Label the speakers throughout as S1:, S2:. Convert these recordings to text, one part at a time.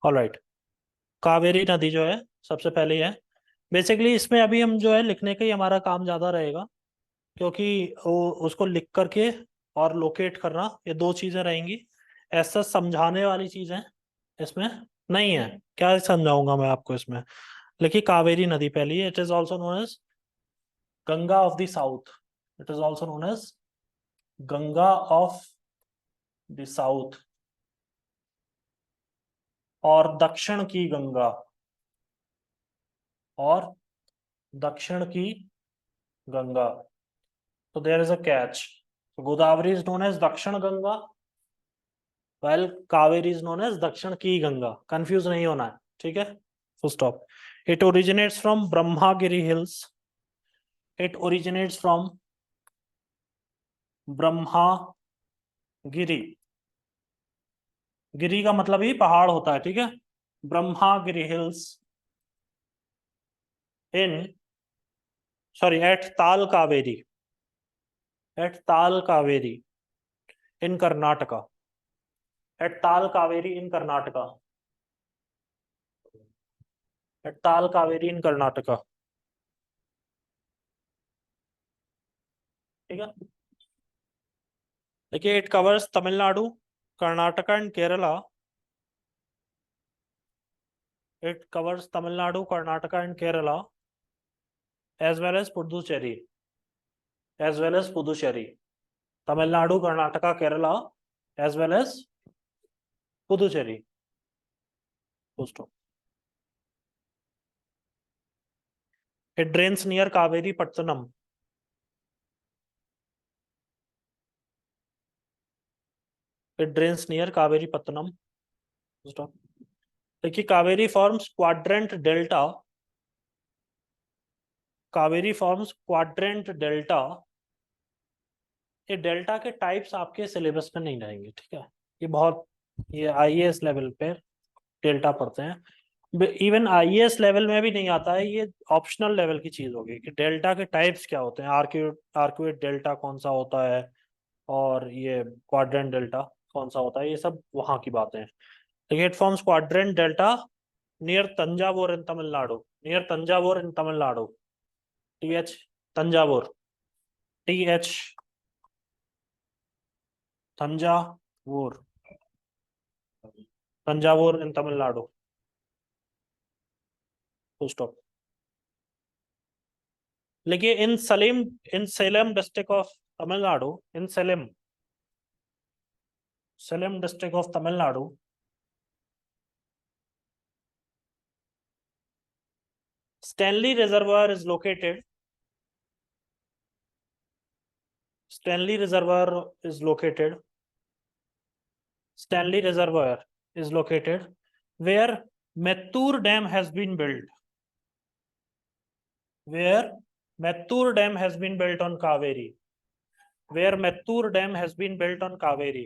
S1: Alright. Kaveri नदी जो है सबसे पहले है। बेसिकली इसमें अभी हम जो है लिखने का ही हमारा काम ज्यादा रहेगा, क्योंकि वो उसको लिख करके और लोकेट करना, ये दो चीजें रहेंगी। ऐसा समझाने वाली चीजें इसमें नहीं है। क्या समझाऊंगा मैं आपको इसमें। लिखिए कावेरी नदी पहली, it is also known as Ganga of the south. It is also known as Ganga of the south, और दक्षिण की गंगा, और दक्षिण की गंगा। तो there is a catch. Godavari is known as Dakshin Ganga, well Kaveri is known as दक्षिण की गंगा। कंफ्यूज नहीं होना है, ठीक है। Full stop. It originates from Brahmagiri hills. It originates from Brahmagiri. गिरी का मतलब ही पहाड़ होता है, ठीक है। ब्रह्मागिरी हिल्स इन, सॉरी, एट ताल कावेरी, एट ताल कावेरी इन कर्नाटका, एट ताल कावेरी इन कर्नाटका, एट ताल कावेरी इन कर्नाटका, ठीक है। देखिए, it covers Tamil Nadu, Karnataka and Kerala. It covers Tamil Nadu, Karnataka and Kerala, as well as Puducherry, as well as Puducherry. Tamil Nadu, Karnataka, Kerala, as well as Puducherry. It drains near Kaveri Pattinam. It drains near Kaveri Pattanam. देखिए, Kaveri forms quadrant delta. Kaveri forms quadrant delta. ये delta के types आपके syllabus में नहीं रहेंगे, ठीक है। ये बहुत, ये आईएएस लेवल पे डेल्टा पढ़ते हैं। इवन आईएएस लेवल में भी नहीं आता है, ये ऑप्शनल लेवल की चीज होगी कि डेल्टा के टाइप्स क्या होते हैं। आर्क्यूट डेल्टा कौन सा होता है, और ये क्वाड्रेंट डेल्टा कौन सा होता है, ये सब वहां की बातें हैं। देखिए, it forms quadrant delta near Thanjavur in Tamil Nadu, near Thanjavur in Tamil Nadu. TH, Thanjavur, TH, Thanjavur, Thanjavur in Tamil Nadu. Full stop. देखिए, in Salim, in Salem district of Tamil Nadu, in Salem, Salem district of Tamil Nadu, Stanley reservoir is located. Stanley reservoir is located, Stanley reservoir is located where Mettur Dam has been built, where Mettur Dam has been built on Kaveri, where Mettur Dam has been built on Kaveri.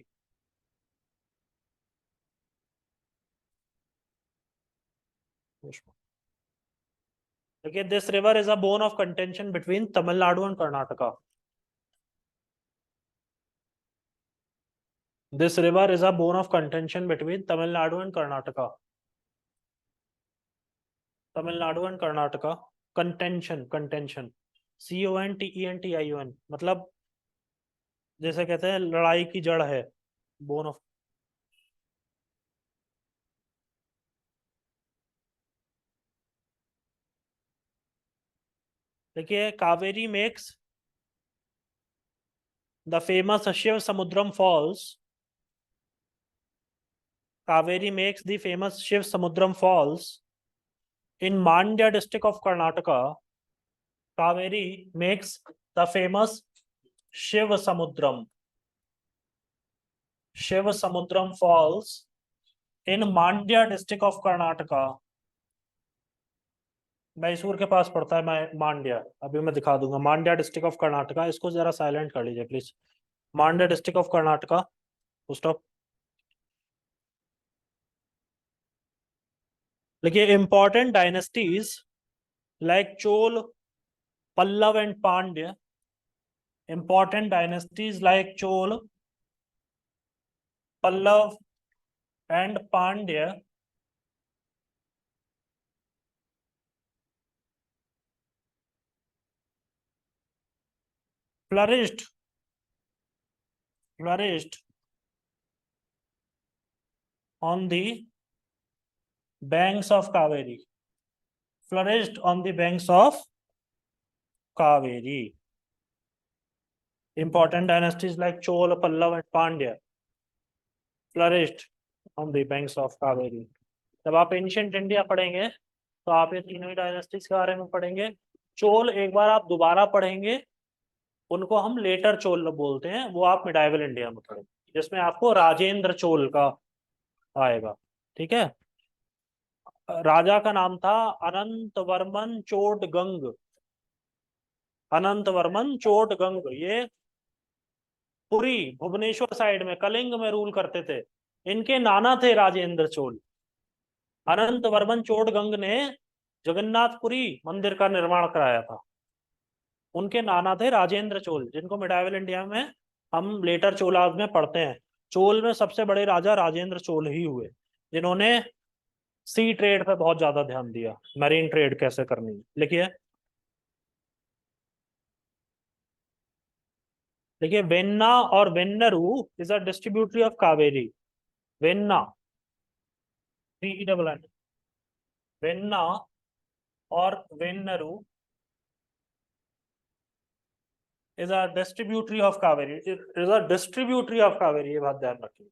S1: Okay, this river is a bone of contention between Tamil Nadu and Karnataka. This river is a bone of contention between Tamil Nadu and Karnataka. Tamil Nadu and Karnataka. Contention, contention. CONTENTION, मतलब जैसे कहते हैं लड़ाई की जड़ है, bone of. देखिए, Kaveri makes the famous Shiva Samudram falls. Kaveri makes the famous Shiva Samudram falls in Mandya district of Karnataka. Kaveri makes the famous Shiva Samudram, Shiva Samudram falls in Mandya district of Karnataka. Mysore के पास पड़ता है मांड्या। अभी मैं दिखा दूंगा, मांड्या डिस्ट्रिक्ट ऑफ कर्नाटका। इसको जरा साइलेंट कर लीजिए please. Mandya district of Karnataka. Stop. देखिए, important dynasties like Chola, Pallava and Pandya. Important dynasties like Chola, Pallava and Pandya flourished on the banks of Kaveri. Flourished on the banks of Kaveri. Important dynasties like Chola, Pallava and Pandya flourished on the banks of Kaveri. जब आप ancient India पढ़ेंगे तो आप ये तीनों ही dynasties के बारे में पढ़ेंगे। चोल एक बार आप दोबारा पढ़ेंगे, उनको हम लेटर चोल बोलते हैं, वो आप मिडाइवल इंडिया में पढ़ेंगे जिसमें आपको राजेंद्र चोल का आएगा। ठीक है, राजा का नाम था अनंत वर्मन चोटगंग। अनंत वर्मन चोटगंग ये पुरी भुवनेश्वर साइड में कलिंग में रूल करते थे। इनके नाना थे राजेंद्र चोल। अनंत वर्मन चोटगंग ने जगन्नाथपुरी मंदिर का निर्माण कराया था। उनके नाना थे राजेंद्र चोल, जिनको मिडाइवल इंडिया में हम लेटर चोलाज में पढ़ते हैं। चोल में सबसे बड़े राजा राजेंद्र चोल ही हुए, जिन्होंने सी ट्रेड पे बहुत ज्यादा ध्यान दिया, मरीन ट्रेड कैसे करनी है। लिखिए देखिए, वेन्ना और Vennaru is a distributary of Kaveri. Venna double N, Venna और Vennaru is a distributary of Kaveri. Is a distributary of Kaveri, ये बात ध्यान रखिए।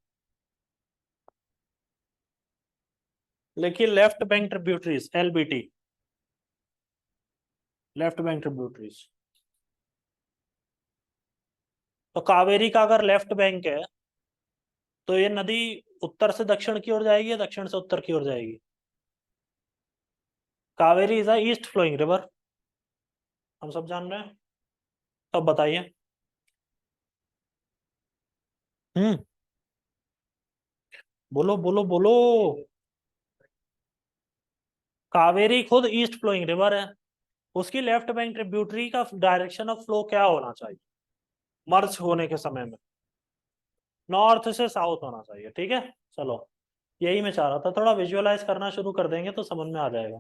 S1: लिखिए left bank tributaries, LBT, left bank tributaries. तो कावेरी का अगर लेफ्ट बैंक है तो ये नदी उत्तर से दक्षिण की ओर जाएगी या दक्षिण से उत्तर की ओर जाएगी? Kaveri is a east flowing river, हम सब जान रहे हैं। अब बताइए। हम्म, बोलो बोलो बोलो। कावेरी खुद ईस्ट फ्लोइंग रिवर है, उसकी लेफ्ट बैंक ट्रिब्यूटरी का डायरेक्शन ऑफ फ्लो क्या होना चाहिए मर्ज होने के समय में? नॉर्थ से साउथ होना चाहिए। ठीक है, चलो यही मैं चाह रहा था, थोड़ा विजुअलाइज करना शुरू कर देंगे तो समझ में आ जाएगा।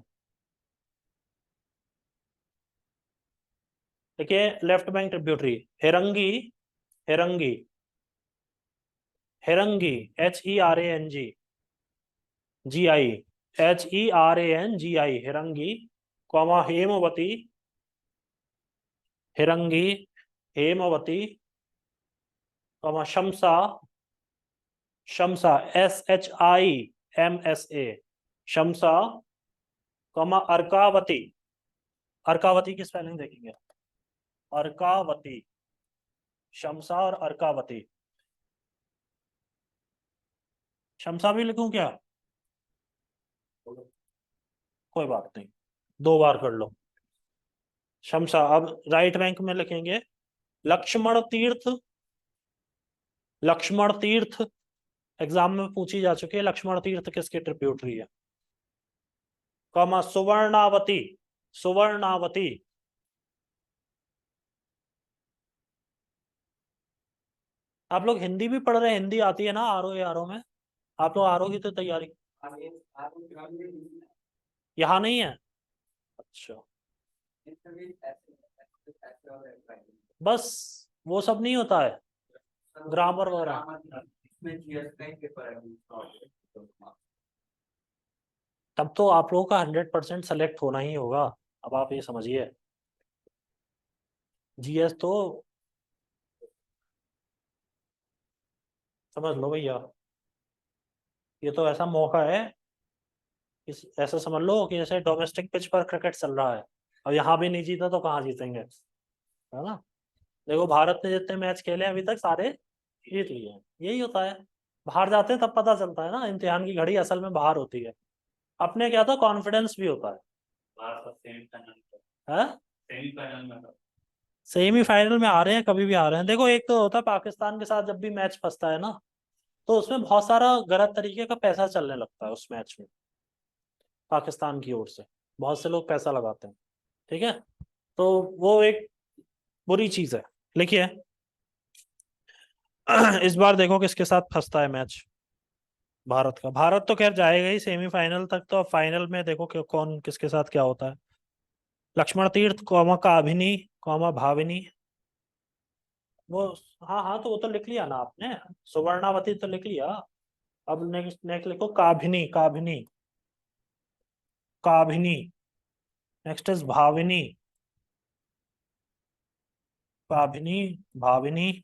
S1: देखिए left bank tributary Harangi, Harangi, Harangi HERANG GI, HERANGI Harangi, comma Hemavati, Harangi, Hemavati, comma Shimsha, Shimsha SHIMSA, Shimsha, comma Arkavathi. Arkavathi की स्पेलिंग देखेंगे, अर्कावती, शमसा और अर्कावती। शमसा भी लिखूं क्या? कोई बात नहीं, दो बार कर लो। शमसा। अब राइट बैंक में लिखेंगे लक्ष्मण तीर्थ, लक्ष्मण तीर्थ एग्जाम में पूछी जा चुकी है, लक्ष्मण तीर्थ किसके ट्रिब्यूटरी है? कॉमा सुवर्णावती, सुवर्णावती। आप लोग हिंदी भी पढ़ रहे हैं, हिंदी आती है ना आरओ में? आप लोग आरओ की तो तैयारी यहाँ नहीं है? अच्छा, बस वो सब नहीं होता है, ग्रामर वगैरह। तब तो आप लोगों का 100% सेलेक्ट होना ही होगा। अब आप ये समझिए, जीएस तो समझ लो भैया, ये तो ऐसा मौका है, ऐसा समझ लो कि जैसे डोमेस्टिक पिच पर क्रिकेट चल रहा है, और यहाँ भी नहीं जीता तो कहाँ जीतेंगे, है ना? देखो भारत ने जितने मैच खेले अभी तक सारे जीत लिए हैं, यही होता है। बाहर जाते हैं तब पता चलता है ना, इम्तिहान की घड़ी असल में बाहर होती है। अपने क्या था, कॉन्फिडेंस भी होता है। सेमीफाइनल में आ रहे हैं, कभी भी आ रहे हैं। देखो एक तो होता है पाकिस्तान के साथ जब भी मैच फंसता है ना, तो उसमें बहुत सारा गलत तरीके का पैसा चलने लगता है उस मैच में, पाकिस्तान की ओर से बहुत से लोग पैसा लगाते हैं। ठीक है, तो वो एक बुरी चीज है। लिखिए इस बार देखो किसके साथ फंसता है मैच भारत का। भारत तो खैर जाएगा ही सेमीफाइनल तक, तो अब फाइनल में देखो कि कौन किसके साथ क्या होता है। लक्ष्मण तीर्थ कौमा काभिनी, कौमा भाविनी, वो, हाँ हाँ, तो वो तो लिख लिया ना आपने, सुवर्णावती तो लिख लिया। अब नेक्स्ट नेक्स्ट लिखो Kabini, Kabini, Kabini. Next is Bhavani, Kabini, Bhavani.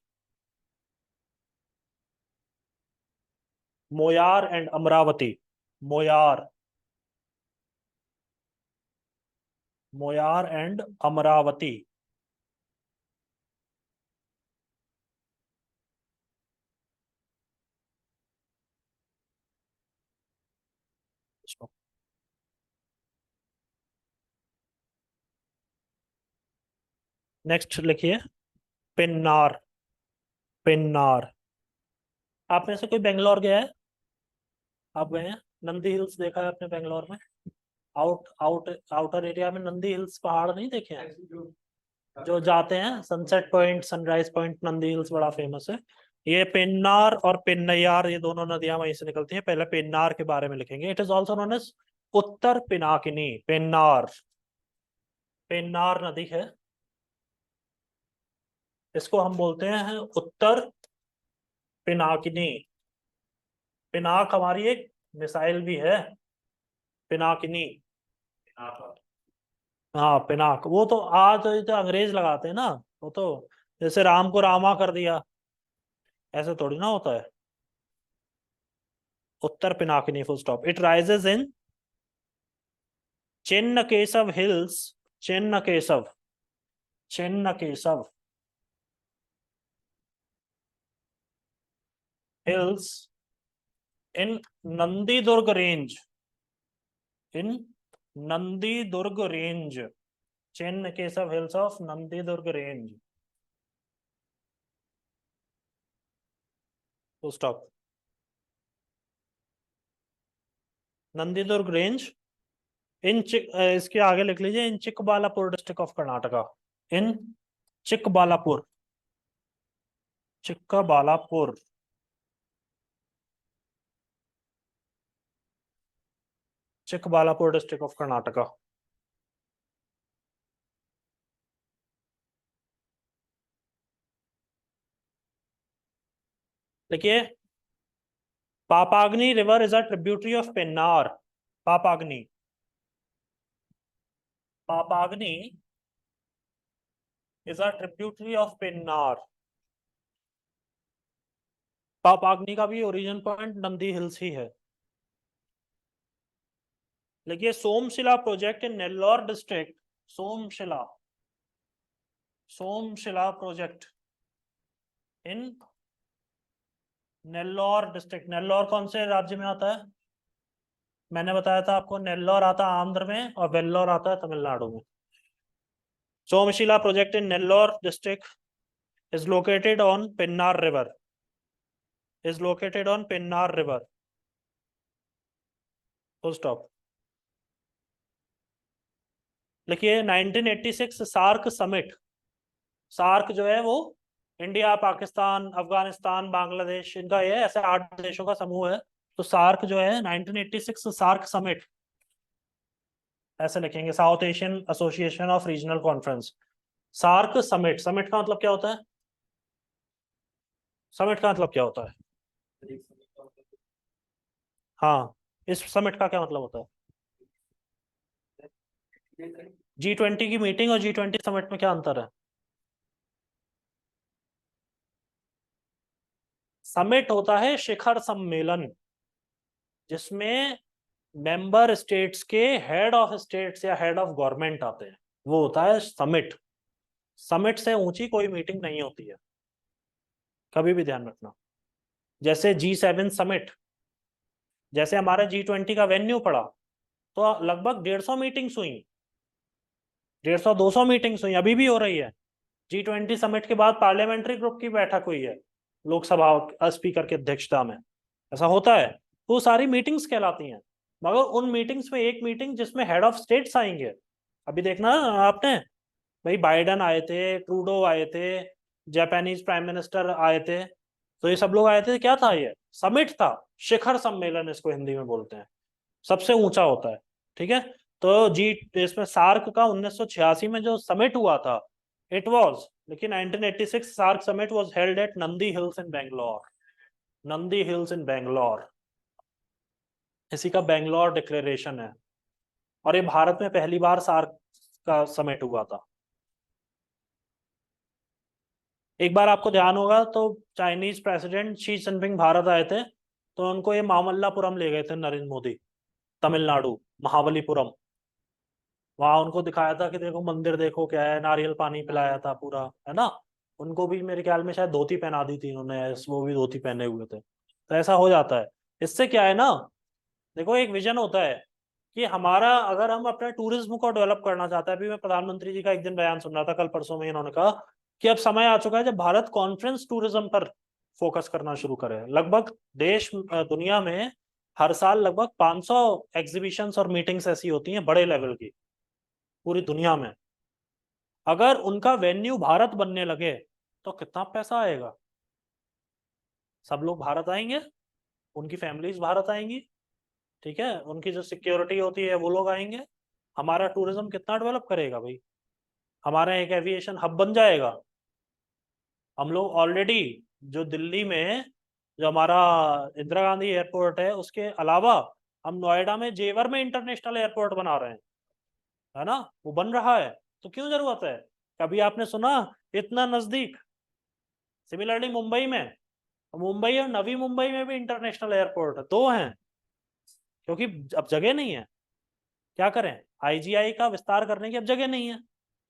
S1: Moyar and Amaravati, Moyar, Moyar and Amaravati. Next लिखिए पिन्नार, पिन्नार। आप में से कोई बेंगलोर गया है? आप गए हैं? नंदी हिल्स देखा है आपने बेंगलोर में? आउटर एरिया में नंदी हिल्स पहाड़ नहीं देखे हैं? जो जाते हैं sunset point, sunrise point, Nandi hills बड़ा फेमस है। ये पेन्नार और पेन्नैयार, ये दोनों नदियां वहीं से निकलती हैं। पहले पेन्नार के बारे में लिखेंगे। It is also known as Uttar Pinakini, Pennar, Pennar नदी है। इसको हम बोलते हैं उत्तर पिनाकिनी। पिनाक हमारी एक मिसाइल भी है, पिनाकिनी। हाँ पिनाक, वो तो आज तो अंग्रेज लगाते हैं ना। वो तो जैसे राम को रामा कर दिया, ऐसे थोड़ी ना होता है। Uttar Pinakini, full stop. It rises in Chinnakeshava hills, Chinnakeshava, Chinnakeshava hills in Nandi Durg range, in Nandi Durg range, Chinnakeshava hills of Nandi Durg range, full stop. Nandi Durg range इसके आगे लिख लीजिए in Chikballapur district of Karnataka, in Chikballapur, Chikkaballapur, Chikballapur district of Karnataka. देखिए Papagni river is a tributary of Pennar, Papagni, Papagni is a tributary of Pennar. Papagni का भी origin point Nandi hills ही है। देखिए Somasila project in Nellore district, Somasila, Somasila project in Nellore district. Nellore कौन से राज्य में आता है? मैंने बताया था आपको, नेल्लौर आता है आंध्र में और वेल्लोर आता है तमिलनाडु में। Somasila project in Nellore district is located on Pennar River, is located on Pennar River, full stop। लिखिए 1986 सार्क समिट, सार्क जो है वो इंडिया, पाकिस्तान, अफगानिस्तान, बांग्लादेश, इनका ये ऐसे 8 देशों का समूह है। तो सार्क जो है 1986 सार्क समिट, ऐसे लिखेंगे, south Asian association of regional conference. SAARC summit, summit का मतलब क्या होता है? समिट का मतलब क्या होता है? हाँ, इस समिट का क्या मतलब होता है? G20 की मीटिंग और G20 समिट में क्या अंतर है? समिट होता है शिखर सम्मेलन, जिसमें मेंबर स्टेट्स के हेड ऑफ स्टेट्स या हेड ऑफ गवर्नमेंट आते हैं, वो होता है समिट। समिट से ऊंची कोई मीटिंग नहीं होती है, कभी भी ध्यान रखना। जैसे G7 समिट, जैसे हमारा G20 का वेन्यू पड़ा, तो लगभग 150 मीटिंग्स हुई, 150-200 मीटिंग्स हुई, अभी भी हो रही है। G20 समिट के बाद पार्लियामेंट्री ग्रुप की बैठक हुई है, लोकसभा स्पीकर की अध्यक्षता में, ऐसा होता है। तो वो सारी मीटिंग्स कहलाती हैं। मगर उन मीटिंग्स में एक मीटिंग जिसमें हेड ऑफ स्टेट्स आएंगे, अभी देखना आपने, भाई बाइडन आए थे, ट्रूडो आए थे, जापानीज प्राइम मिनिस्टर आए थे, तो ये सब लोग आए थे। क्या था ये? समिट था, शिखर सम्मेलन इसको हिंदी में बोलते हैं, सबसे ऊंचा होता है। ठीक है। तो जी, इसमें सार्क का 1986 में जो समिट हुआ था, इट वाज लेकिन 1986 SAARC summit was held at Nandi hills in Bangalore. Nandi hills in Bangalore, इसी का बेंगलोर डिक्लेरेशन है। और ये भारत में पहली बार सार्क का समिट हुआ था। एक बार आपको ध्यान होगा तो Chinese president Xi Jinping Bharat आए थे, तो उनको ये मामल्लापुरम ले गए थे नरेंद्र मोदी, तमिलनाडु, महाबलीपुरम। वहां उनको दिखाया था कि देखो मंदिर देखो क्या है, नारियल पानी पिलाया था पूरा, है ना। उनको भी मेरे ख्याल में शायद धोती पहना दी थी उन्होंने, वो भी धोती पहने हुए थे। तो ऐसा हो जाता है। इससे क्या है ना, देखो एक विजन होता है कि हमारा, अगर हम अपने टूरिज्म को डेवलप करना चाहते हैं। अभी मैं प्रधानमंत्री जी का एक दिन बयान सुन रहा था, कल परसों में इन्होंने कहा कि अब समय आ चुका है जब भारत कॉन्फ्रेंस टूरिज्म पर फोकस करना शुरू करे। लगभग दुनिया में हर साल लगभग 500 एग्जीबिशंस और मीटिंग्स ऐसी होती हैं बड़े लेवल की, पूरी दुनिया में। अगर उनका वेन्यू भारत बनने लगे तो कितना पैसा आएगा। सब लोग भारत आएंगे, उनकी फैमिलीज भारत आएंगी, ठीक है, उनकी जो सिक्योरिटी होती है वो लोग आएंगे। हमारा टूरिज्म कितना डेवलप करेगा भाई। हमारा एक एविएशन हब बन जाएगा। हम लोग ऑलरेडी जो दिल्ली में जो हमारा इंदिरा गांधी एयरपोर्ट है, उसके अलावा हम नोएडा में जेवर में इंटरनेशनल एयरपोर्ट बना रहे हैं, है ना, वो बन रहा है। तो क्यों जरूरत है। कभी आपने सुना इतना नजदीक। सिमिलरली मुंबई में, मुंबई और नवी मुंबई में भी इंटरनेशनल एयरपोर्ट है, दो हैं, क्योंकि अब जगह नहीं है। क्या करें, आईजीआई का विस्तार करने की अब जगह नहीं है,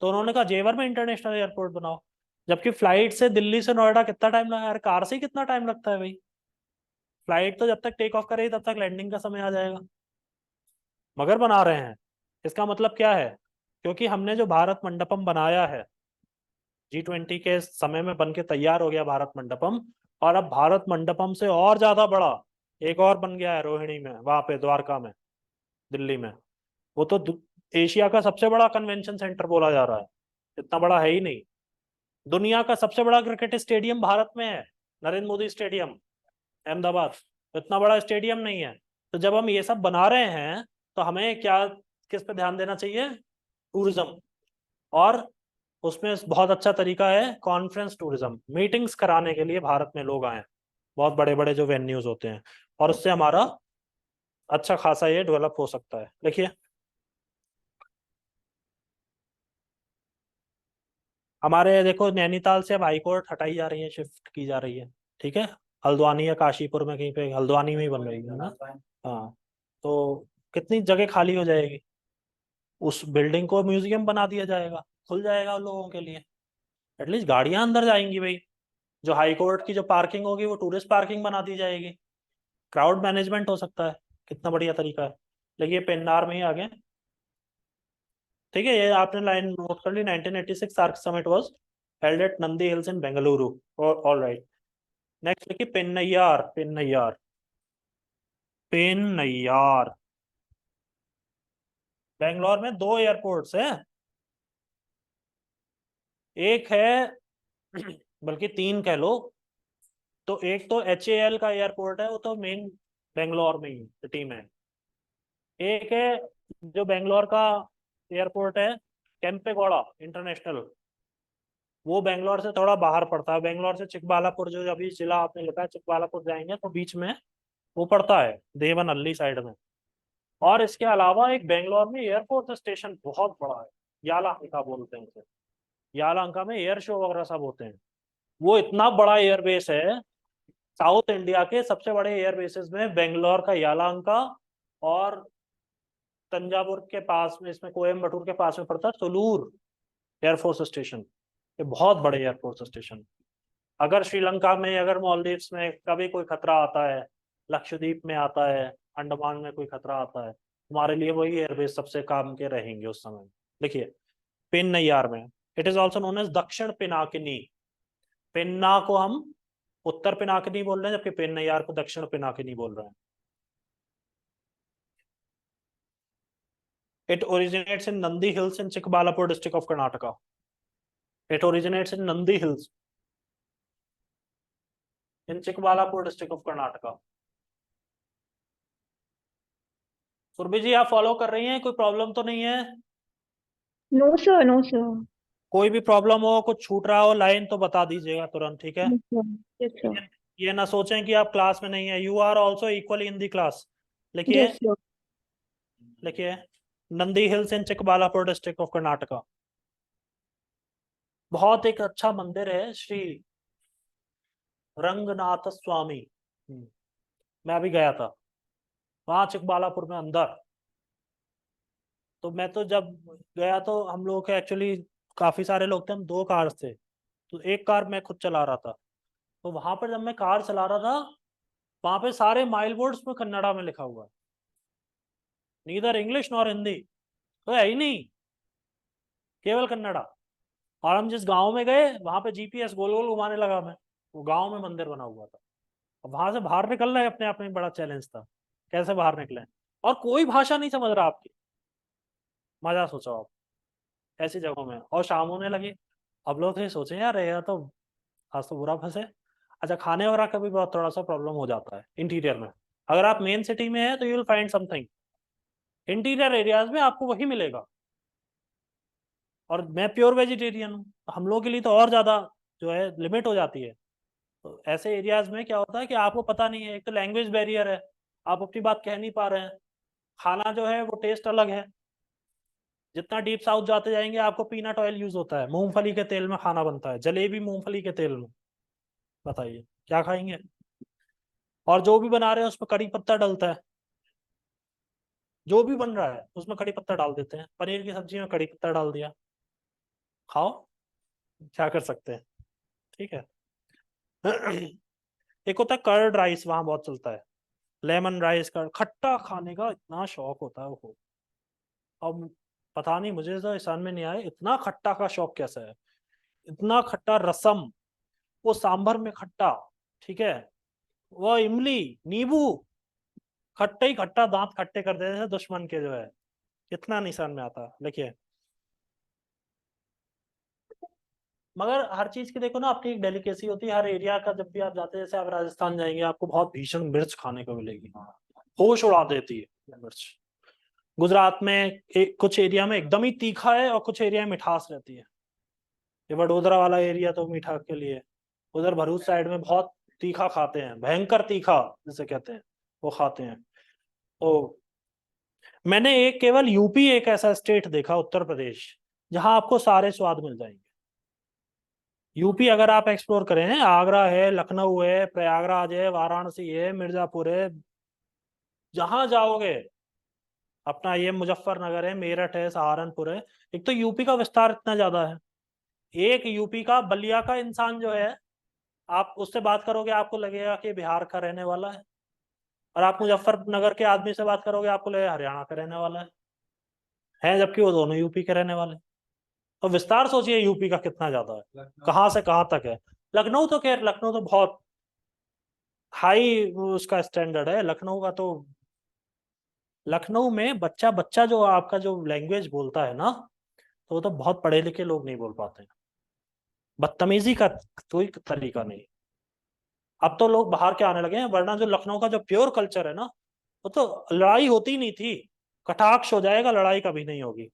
S1: तो उन्होंने कहा जेवर में इंटरनेशनल एयरपोर्ट बनाओ। जबकि फ्लाइट से दिल्ली से नोएडा कितना टाइम लगा यार, कार से ही कितना टाइम लगता है भाई। फ्लाइट तो जब तक टेक ऑफ करेगी तब तक लैंडिंग का समय आ जाएगा। मगर बना रहे हैं। इसका मतलब क्या है, क्योंकि हमने जो भारत मंडपम बनाया है, G20 के समय में बन के तैयार हो गया भारत मंडपम। और अब भारत मंडपम से और ज्यादा बड़ा एक और बन गया है रोहिणी में, वहां पे द्वारका में, दिल्ली में। वो तो एशिया का सबसे बड़ा कन्वेंशन सेंटर बोला जा रहा है। इतना बड़ा है ही नहीं। दुनिया का सबसे बड़ा क्रिकेट स्टेडियम भारत में है, नरेंद्र मोदी स्टेडियम, अहमदाबाद। इतना बड़ा स्टेडियम नहीं है। तो जब हम ये सब बना रहे हैं तो हमें क्या, किस पे ध्यान देना चाहिए, टूरिज्म। और उसमें बहुत अच्छा तरीका है कॉन्फ्रेंस टूरिज्म, मीटिंग्स कराने के लिए भारत में लोग आए, बहुत बड़े बड़े जो वेन्यूज होते हैं। और उससे हमारा अच्छा खासा ये डेवलप हो सकता है। देखिए हमारे, देखो नैनीताल से अब हाई कोर्ट हटाई जा रही है, शिफ्ट की जा रही है, ठीक है। हल्द्वानी या काशीपुर में कहीं पे, हल्द्वानी में ही बन रही है ना। हाँ, तो कितनी जगह खाली हो जाएगी। उस बिल्डिंग को म्यूजियम बना दिया जाएगा, खुल जाएगा लोगों के लिए। एटलीस्ट गाड़ियां अंदर जाएंगी भाई। जो हाई कोर्ट की जो पार्किंग होगी वो टूरिस्ट पार्किंग बना दी जाएगी। क्राउड मैनेजमेंट हो सकता है। कितना बढ़िया तरीका है। लेकिन पेन्नार में ही आ गए। ठीक है, ये आपने लाइन नोट कर ली। 1986 SAARC summit was held at Nandi hills in Bengaluru. All right. Next देखिए, पेन्नैयार। पेन्नैयार, पेन्नैयार। बेंगलोर में दो एयरपोर्ट्स हैं। एक है बल्कि तीन कह लो। तो एक तो HAL का एयरपोर्ट है, वो तो मेन बेंगलोर में ही सिटी में है। एक है जो बेंगलोर का एयरपोर्ट है, केम्पेगौड़ा इंटरनेशनल। वो बेंगलोर से थोड़ा बाहर पड़ता है। बेंगलोर से चिकबालापुर, जो अभी जिला आपने लिखा है चिकबालापुर जाएंगे तो बीच में वो पड़ता है, देवनहल्ली साइड में। और इसके अलावा एक बेंगलोर में एयरफोर्स स्टेशन बहुत बड़ा है, यालहंका बोलते हैं उसे। यालहंका में एयर शो वगैरह सब होते हैं। वो इतना बड़ा एयरबेस है। साउथ इंडिया के सबसे बड़े एयरबेसेस में बेंगलोर का यालहंका, और तंजावुर के पास में, इसमें कोयम्बटूर के पास में पड़ता है सुलूर एयरफोर्स स्टेशन। ये बहुत बड़े एयरफोर्स स्टेशन। अगर श्रीलंका में, अगर मालदीव्स में कभी कोई खतरा आता है, लक्षद्वीप में आता है, अंडमान में कोई खतरा आता है, हमारे लिए वही एयरबेस सबसे काम के रहेंगे उस समय। देखिए पेन्नैयार में, it is also known as Dakshina Pinakini. पेन्ना को हम उत्तर पिनाकिनी बोल रहे हैं, जबकि पेन्नैयार को दक्षिण पिनाकिनी बोल रहे हैं। It originates in Nandi hills in Chikballapur district of Karnataka. It originates in Nandi hills in Chikballapur district of Karnataka. Surabhi ji आप फॉलो कर रही हैं, कोई प्रॉब्लम तो नहीं है।
S2: No sir, no sir.
S1: कोई भी प्रॉब्लम हो, कुछ छूट रहा हो लाइन, तो बता दीजिएगा तुरंत, ठीक है।
S2: यस सर, यस सर,
S1: ये ना सोचें कि आप क्लास में नहीं है, you are also equally in the class. लिखिए,
S2: यस सर।
S1: लिखिए, Nandi hills in Chikballapur district of Karnataka. बहुत एक अच्छा मंदिर है, श्री रंगनाथ स्वामी। मैं अभी गया था वहां चिकबालापुर में अंदर। तो मैं तो जब गया तो हम लोग के एक्चुअली काफी सारे लोग थे, हम दो कार थे। तो एक कार मैं खुद चला रहा था। तो वहां पर जब मैं कार चला रहा था, वहां पे सारे माइल बोर्ड्स में कन्नड़ा में लिखा हुआ है, नीदर इंग्लिश नॉर हिंदी, तो है ही नहीं, केवल कन्नड़ा। और हम जिस गांव में गए वहां पे जीपीएस गोल गोल घुमाने लगा मैं, वो गांव में मंदिर बना हुआ था। अब वहां से बाहर निकलना है अपने आप में बड़ा चैलेंज था, कैसे बाहर निकले। और कोई भाषा नहीं समझ रहा आपकी, मजा सोचो आप ऐसी जगहों में। और शाम होने लगी, अब लोग ये सोचे यार ये तो आज तो बुरा फंसे। अच्छा, खाने वगैरह का भी बहुत थोड़ा सा प्रॉब्लम हो जाता है इंटीरियर में। अगर आप मेन सिटी में है तो you will find something, interior areas में आपको वही मिलेगा। और मैं प्योर वेजिटेरियन हूँ, तो हम लोग के लिए तो और ज्यादा जो है लिमिट हो जाती है। तो ऐसे एरियाज में क्या होता है कि आपको पता नहीं है, एक तो लैंग्वेज बैरियर है, आप अपनी बात कह नहीं पा रहे हैं। खाना जो है वो टेस्ट अलग है। जितना डीप साउथ जाते जाएंगे आपको पीनट ऑयल यूज होता है, मूंगफली के तेल में खाना बनता है, जलेबी मूंगफली के तेल में। बताइए क्या खाएंगे। और जो भी बना रहे हैं उसमें कड़ी पत्ता डलता है, जो भी बन रहा है उसमें कड़ी पत्ता डाल देते हैं। पनीर की सब्जी में कड़ी पत्ता डाल दिया, खाओ, क्या कर सकते हैं, ठीक है। एक होता है कर्ड राइस, वहां बहुत चलता है। लेमन राइस का खट्टा खाने का इतना शौक होता है वो। अब पता नहीं, मुझे तो ईशान में नहीं आया इतना खट्टा का शौक कैसा है। इतना खट्टा रसम, वो सांभर में खट्टा, ठीक है, वो इमली, नींबू, खट्टा ही खट्टा, दांत खट्टे कर देते थे दुश्मन के जो है। इतना निशान में आता, देखिए। मगर हर चीज की देखो ना अपनी एक डेलिकेसी होती है, हर एरिया का। जब भी आप जाते हैं, जैसे आप राजस्थान जाएंगे आपको बहुत भीषण मिर्च खाने को मिलेगी, होश उड़ा देती है मिर्च। गुजरात में कुछ एरिया में एकदम ही तीखा है और कुछ एरिया में मिठास रहती है। ये वडोदरा वाला एरिया तो मीठा के लिए, उधर भरूच साइड में बहुत तीखा खाते हैं, भयंकर तीखा जिसे कहते हैं, वो खाते हैं। तो मैंने एक केवल यूपी एक ऐसा स्टेट देखा, उत्तर प्रदेश, जहां आपको सारे स्वाद मिल जाएंगे। यूपी अगर आप एक्सप्लोर करें, आगरा है, लखनऊ है, प्रयागराज है, वाराणसी है, मिर्जापुर है, जहां जाओगे, अपना ये मुजफ्फरनगर है, मेरठ है, सहारनपुर है। एक तो यूपी का विस्तार इतना ज्यादा है। एक यूपी का बलिया का इंसान जो है, आप उससे बात करोगे आपको लगेगा कि बिहार का रहने वाला है। और आप मुजफ्फरनगर के आदमी से बात करोगे आपको लगेगा हरियाणा का रहने वाला है, जबकि वो दोनों यूपी के रहने वाले हैं। तो विस्तार सोचिए यूपी का कितना ज्यादा है, कहाँ से कहाँ तक है। लखनऊ तो खैर, लखनऊ तो बहुत हाई उसका स्टैंडर्ड है लखनऊ का तो। लखनऊ में बच्चा बच्चा जो आपका जो लैंग्वेज बोलता है ना, तो वो तो बहुत पढ़े लिखे लोग नहीं बोल पाते हैं। बदतमीजी का कोई तरीका नहीं। अब तो लोग बाहर के आने लगे हैं, वरना जो लखनऊ का जो प्योर कल्चर है ना, वो तो लड़ाई होती नहीं थी। कटाक्ष हो जाएगा, लड़ाई कभी नहीं होगी।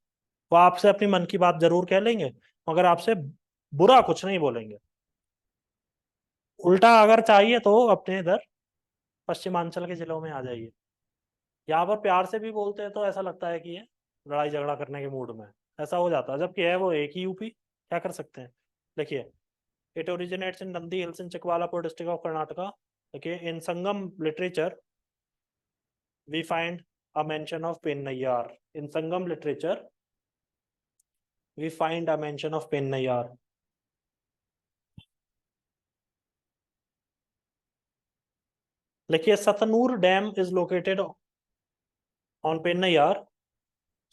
S1: वो आपसे अपनी मन की बात जरूर कह लेंगे, मगर आपसे बुरा कुछ नहीं बोलेंगे। उल्टा अगर चाहिए तो अपने इधर पश्चिमांचल के जिलों में आ जाइए, यहाँ पर प्यार से भी बोलते हैं तो ऐसा लगता है कि ये लड़ाई झगड़ा करने के मूड में है। ऐसा हो जाता है, जबकि है वो एक ही यूपी, क्या कर सकते हैं। देखिए, it originates in Nandi hills in Chikballapur district of Karnataka. देखिए, in Sangam literature we find a mention of Pennayar. In Sangam literature, we find a mention of Pennayar. देखिए, Sathanur dam is located on Pennaiyar.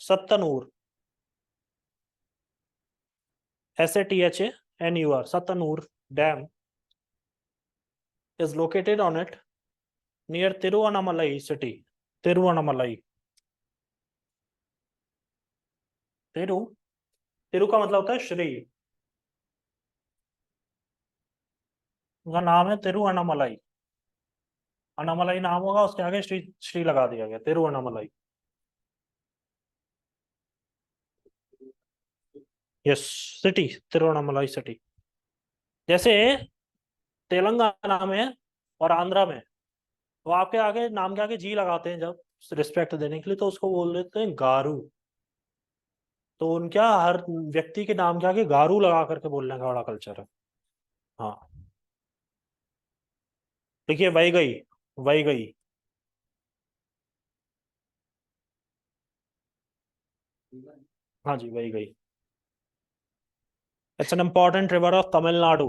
S1: Sathanur, SATHANUR, Sathanur dam is located on it near Tiruvannamalai city. Tiruvannamalai, Tiru, Tiru का मतलब होता है श्री, उनका नाम है तिरुवन्नामलाई। अन्नामलाई नाम होगा, उसके आगे श्री श्री लगा दिया गया, Tiruvannamalai. Yes, city, Tiruvannamalai city. जैसे तेलंगाना में और आंध्रा में वो आपके आगे नाम के आगे जी लगाते हैं जब रिस्पेक्ट देने के लिए, तो उसको बोल देते हैं गारू। तो उनका हर व्यक्ति के नाम के आगे गारू लगा करके बोलने का बड़ा कल्चर है। हाँ, देखिए वही गई, वही गई। हाँ जी, वही गई। It's an important river of Tamil Nadu.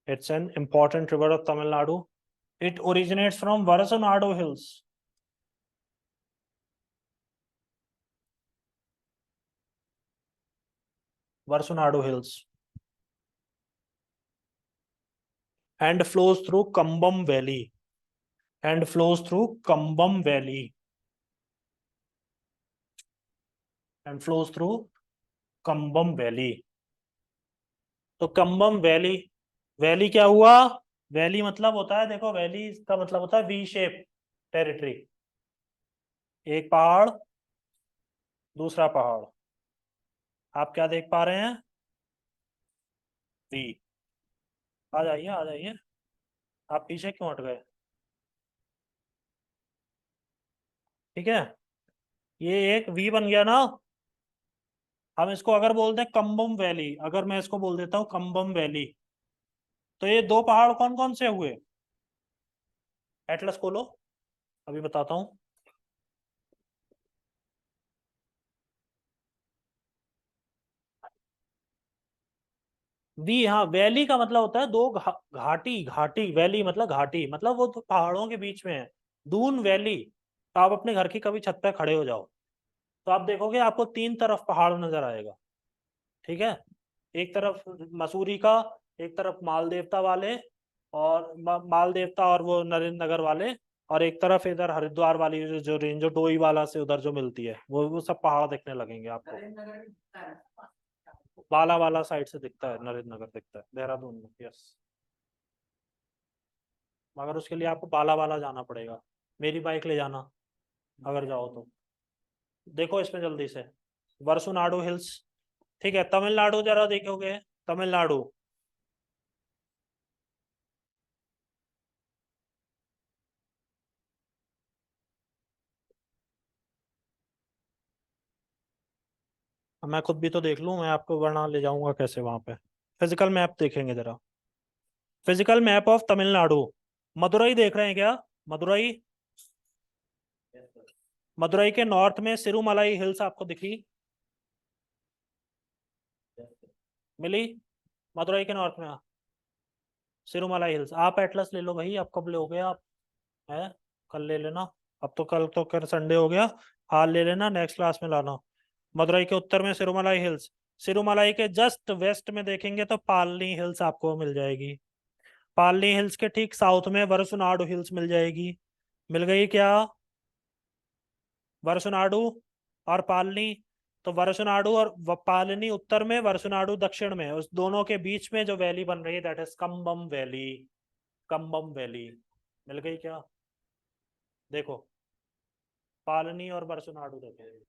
S1: It's an important river of Tamil Nadu. It originates from Varushanadu hills. Varushanadu hills and flows through Cumbum valley. And flows through Cumbum valley. And flows through Cumbum valley. तो कंबम वैली, वैली क्या हुआ? वैली मतलब होता है, देखो वैली का मतलब होता है वी शेप टेरिटरी। एक पहाड़, दूसरा पहाड़। आप क्या देख पा रहे हैं? वी। आ जाइए, आ जाइए। आप पीछे क्यों हट गए? ठीक है, ये एक वी बन गया ना। हम इसको अगर बोलते हैं कंबम वैली, अगर मैं इसको बोल देता हूँ कंबम वैली, तो ये दो पहाड़ कौन कौन से हुए? एटलस खोलो, अभी बताता हूँ। वी, हाँ, वैली का मतलब होता है दो घाटी, घाटी वैली मतलब घाटी, मतलब वो तो पहाड़ों के बीच में है। दून वैली। तो आप अपने घर की कभी छत पे खड़े हो जाओ, तो आप देखोगे आपको तीन तरफ पहाड़ नजर आएगा। ठीक है, एक तरफ मसूरी का, एक तरफ माल देवता वाले, और माल देवता और वो नरेंद्र नगर वाले, और एक तरफ इधर हरिद्वार वाली जो रेंज जो डोई वाला से उधर जो मिलती है, वो सब पहाड़ दिखने लगेंगे आपको। बाला वाला साइड से दिखता है, नरेंद्र नगर दिखता है देहरादून में, यस। मगर उसके लिए आपको बाला वाला जाना पड़ेगा। मेरी बाइक ले जाना अगर जाओ तो। देखो इसमें जल्दी से, वरसुनाडु हिल्स। ठीक है, तमिलनाडु जरा देखोगे? तमिलनाडु। अब मैं खुद भी तो देख लूं, मैं आपको वरना ले जाऊंगा कैसे वहां पे? फिजिकल मैप देखेंगे जरा। Physical map of Tamil Nadu. Madurai देख रहे हैं क्या? मदुरई। मदुरई के नॉर्थ में सिरुमलाई हिल्स आपको दिखी? मिली? मदुरई के नॉर्थ में सिरुमलाई हिल्स। आप एटलस ले लो भाई, आप कब लोगे आप? है, कल ले लेना। अब तो कल तो कर संडे हो गया। हाल ले लेना, नेक्स्ट क्लास में लाना। मदुरई के उत्तर में सिरुमलाई हिल्स। सिरुमलाई के जस्ट वेस्ट में देखेंगे तो पालनी हिल्स आपको मिल जाएगी। पालनी हिल्स के ठीक साउथ में वरसुनाडु हिल्स मिल जाएगी। मिल गई क्या? वरसुनाडु और पालनी। तो वरसुनाडु और पालनी उत्तर में, वरसुनाडु दक्षिण में, उस दोनों के बीच में जो वैली बन रही है that is Cumbum valley. Cumbum valley. मिल गई क्या? देखो, पालनी और वरसुनाडु देखो।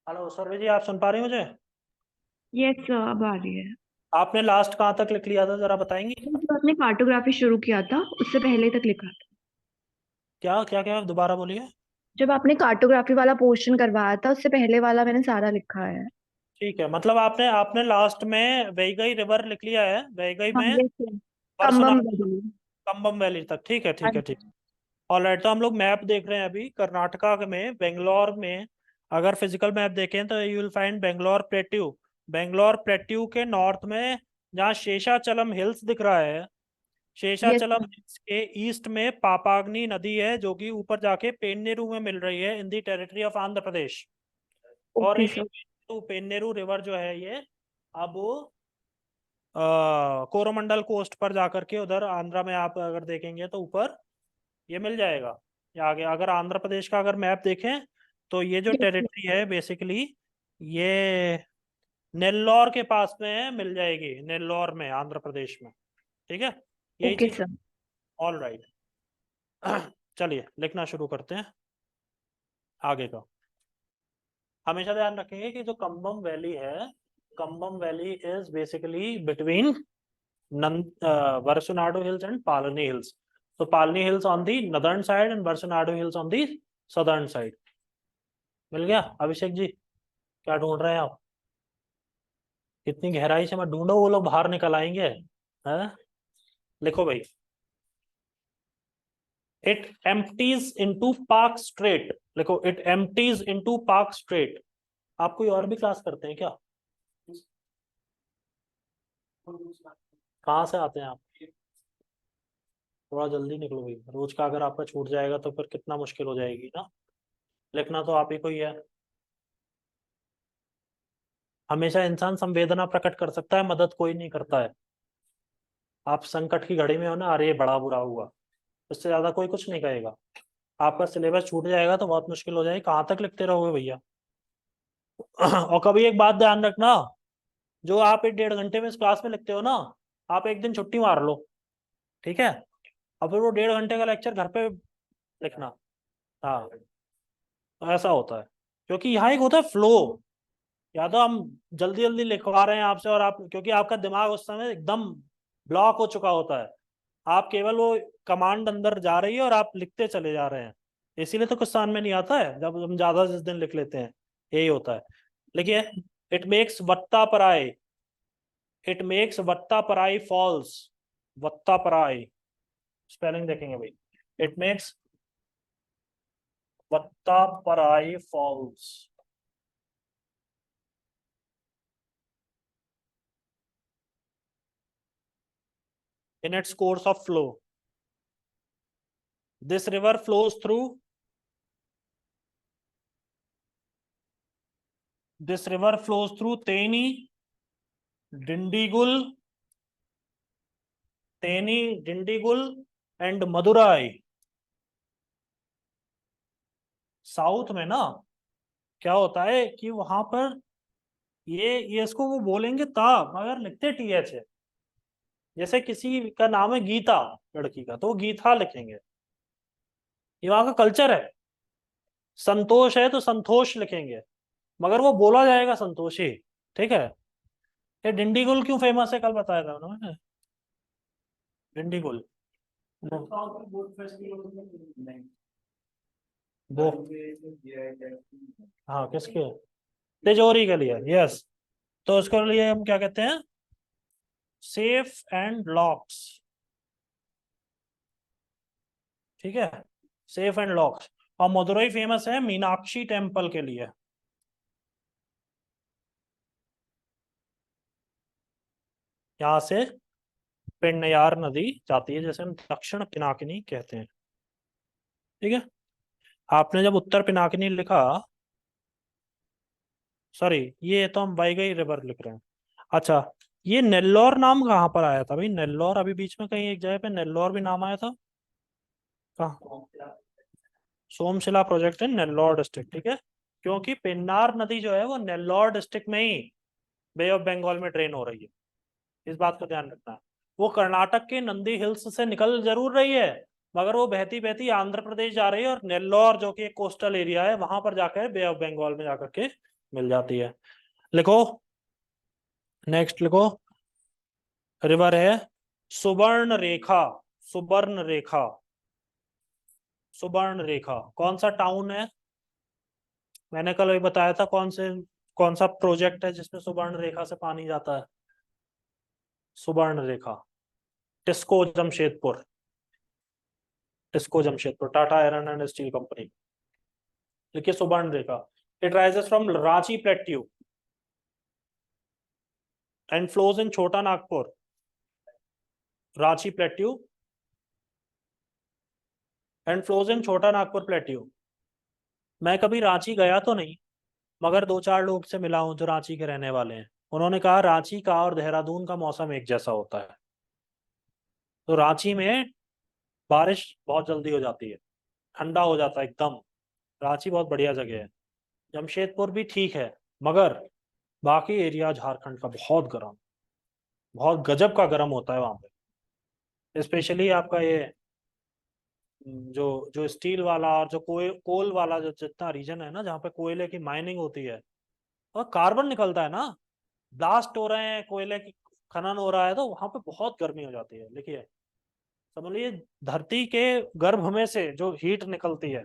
S1: हेलो सुरभि जी, आप सुन पा रही हैं मुझे?
S2: यस, अब आ रही है।
S1: आपने लास्ट कहाँ तक लिख लिया था, जरा बताएंगी?
S2: जो आपने कार्टोग्राफी शुरू किया था उससे पहले तक लिखा था।
S1: क्या क्या क्या, दोबारा बोलिए।
S2: जब आपने कार्टोग्राफी वाला पोर्शन करवाया था उससे पहले वाला मैंने सारा लिखा है।
S1: ठीक है, मतलब आपने आपने लास्ट में वैगई रिवर लिख लिया है, वैगई
S2: हाँ,
S1: में
S2: yes yes. Cumbum
S1: परसुनाड
S2: valley.
S1: Cumbum valley तक। ठीक है
S2: हाँ
S1: ठीक है ठीक।
S2: जी।
S1: ऑलराइट, तो हम लोग मैप देख रहे हैं अभी कर्नाटका में, बेंगलोर में। अगर फिजिकल मैप देखें तो you will find Bangalore plateau. Bangalore plateau के नॉर्थ में जहाँ शेषाचलम हिल्स दिख रहा है,
S2: यस
S1: शेषाचलम
S2: सर।
S1: हिल्स के ईस्ट में पापाग्नि नदी है, जो कि ऊपर जाके पेन्नेरू में मिल रही है इन दी टेरिटरी ऑफ आंध्र प्रदेश। और
S2: ओके
S1: ये
S2: सर।
S1: पेन्नेरू रिवर जो है ये अब कोरोमंडल कोस्ट पर जाकर के उधर आंध्रा में आप अगर देखेंगे तो ऊपर ये मिल जाएगा। ये आगे अगर आंध्र प्रदेश का अगर मैप देखें तो ये जो
S2: यस सर।
S1: टेरिटरी है बेसिकली ये नेल्लौर के पास में है, मिल जाएगी नेल्लौर में, आंध्र प्रदेश में। ठीक है, यही
S2: ओके
S1: चीज।
S2: सर।
S1: All right. चलिए लिखना शुरू करते हैं आगे का। हमेशा ध्यान रखेंगे कि जो कंबम वैली है, Cumbum valley is basically between Varsunado Hills and Palani Hills. So Palani Hills on the northern side and Varsunado Hills on the southern side. मिल गया अभिषेक जी? क्या ढूंढ रहे हैं आप? कितनी गहराई से मैं ढूंढो, वो लोग बाहर निकल आएंगे। हैं? लिखो भाई। It empties into Palk strait. लिखो, it empties into Palk strait. आप कोई और भी क्लास करते हैं क्या? कहाँ से आते हैं आप? थोड़ा जल्दी निकलो भाई, रोज का अगर आपका छूट जाएगा तो फिर कितना मुश्किल हो जाएगी ना। लिखना तो आप ही को ही है। हमेशा इंसान संवेदना प्रकट कर सकता है, मदद कोई नहीं करता है। आप संकट की घड़ी में हो ना, अरे ये बड़ा बुरा हुआ, इससे ज्यादा कोई कुछ नहीं कहेगा। आपका सिलेबस छूट जाएगा तो बहुत मुश्किल हो जाएगी, कहाँ तक लिखते रहोगे भैया। और कभी एक बात ध्यान रखना, जो आप 1 डेढ़ घंटे में इस क्लास में लिखते हो ना, आप एक दिन छुट्टी मार लो। ठीक है, और फिर वो 1.5 घंटे का लेक्चर घर पे लिखना। हाँ, तो ऐसा होता है, क्योंकि यहाँ एक होता है फ्लो। या तो हम जल्दी जल्दी लिखवा रहे हैं आपसे, और आप क्योंकि आपका दिमाग उस समय एकदम ब्लॉक हो चुका होता है, आप केवल वो कमांड अंदर जा रही है और आप लिखते चले जा रहे हैं। इसीलिए तो कुछ समझ में नहीं आता है, जब हम ज्यादा जिस दिन लिख लेते हैं यही होता है। लिखिए, इट मेक्स वत्ता पराई। इट मेक्स वत्ता पराई फॉल्स। वत्ता पराई स्पेलिंग देखेंगे भाई। इट मेक्स वत्ता पराई false in its course of flow. This river flows through. This river flows through Teni, Dindigul, Teni, Dindigul, and Madurai. South में ना क्या होता है कि वहां पर ये इसको वो बोलेंगे ता, मगर लिखते टीएच है। जैसे किसी का नाम है गीता, लड़की का, तो वो गीता लिखेंगे। ये वहां का कल्चर है। संतोष है तो संतोष लिखेंगे, मगर वो बोला जाएगा संतोषी। ठीक है। ये डिंडीगुल क्यों फेमस है, कल बताया था उन्होंने। डिंडीगुल वो, हाँ किसके? तिजोरी के लिए, यस। तो उसके लिए हम क्या कहते हैं? Safe and locks. ठीक है, सेफ एंड लॉक्स। और मदुरई फेमस है मीनाक्षी टेम्पल के लिए। यहाँ से पेन्नयार नदी जाती है, जैसे हम दक्षिण पिनाकिनी कहते हैं। ठीक है, आपने जब उत्तर पिनाकिनी लिखा, सॉरी, ये तो हम वैगई रिवर लिख रहे हैं। अच्छा, ये नेल्लौर नाम कहाँ पर आया था भाई? नेल्लौर अभी बीच में कहीं एक जगह पे नेल्लौर भी नाम आया था। कहाँ? Somasila project in Nellore district. ठीक है, क्योंकि पेन्नार नदी जो है वो नेल्लौर डिस्ट्रिक्ट में ही बे ऑफ बंगाल में ड्रेन हो रही है। इस बात का ध्यान रखना है। वो कर्नाटक के नंदी हिल्स से निकल जरूर रही है, मगर वो बहती बहती आंध्र प्रदेश जा रही है, और नेल्लौर जो कि एक कोस्टल एरिया है वहां पर जाकर बे ऑफ बंगाल में जाकर के मिल जाती है। लिखो, नेक्स्ट लिखो। रिवर है सुवर्ण रेखा। सुवर्ण रेखा। सुवर्ण रेखा कौन सा टाउन है? मैंने कल वही बताया था, कौन सा प्रोजेक्ट है जिसमें सुवर्ण रेखा से पानी जाता है? Subarnarekha. TISCO Jamshedpur. TISCO Jamshedpur, Tata iron and steel company. देखिए Subarnarekha, it rises from Ranchi plateau and flows in Chota Nagpur. Ranchi plateau and flows in Chota Nagpur plateau. मैं कभी रांची गया तो नहीं, मगर दो चार लोग से मिला हूं जो रांची के रहने वाले हैं। उन्होंने कहा रांची का और देहरादून का मौसम एक जैसा होता है। तो रांची में बारिश बहुत जल्दी हो जाती है, ठंडा हो जाता है एकदम। रांची बहुत बढ़िया जगह है। जमशेदपुर भी ठीक है, मगर बाकी एरिया झारखंड का बहुत गर्म, बहुत गजब का गर्म होता है वहां पे। स्पेशली आपका ये जो जो स्टील वाला और जो कोल वाला जो जितना रीजन है ना, जहाँ पे कोयले की माइनिंग होती है और कार्बन निकलता है ना, ब्लास्ट हो रहे हैं, कोयले की खनन हो रहा है, तो वहां पे बहुत गर्मी हो जाती है। देखिए, समझ लीजिए धरती के गर्भ में से जो हीट निकलती है।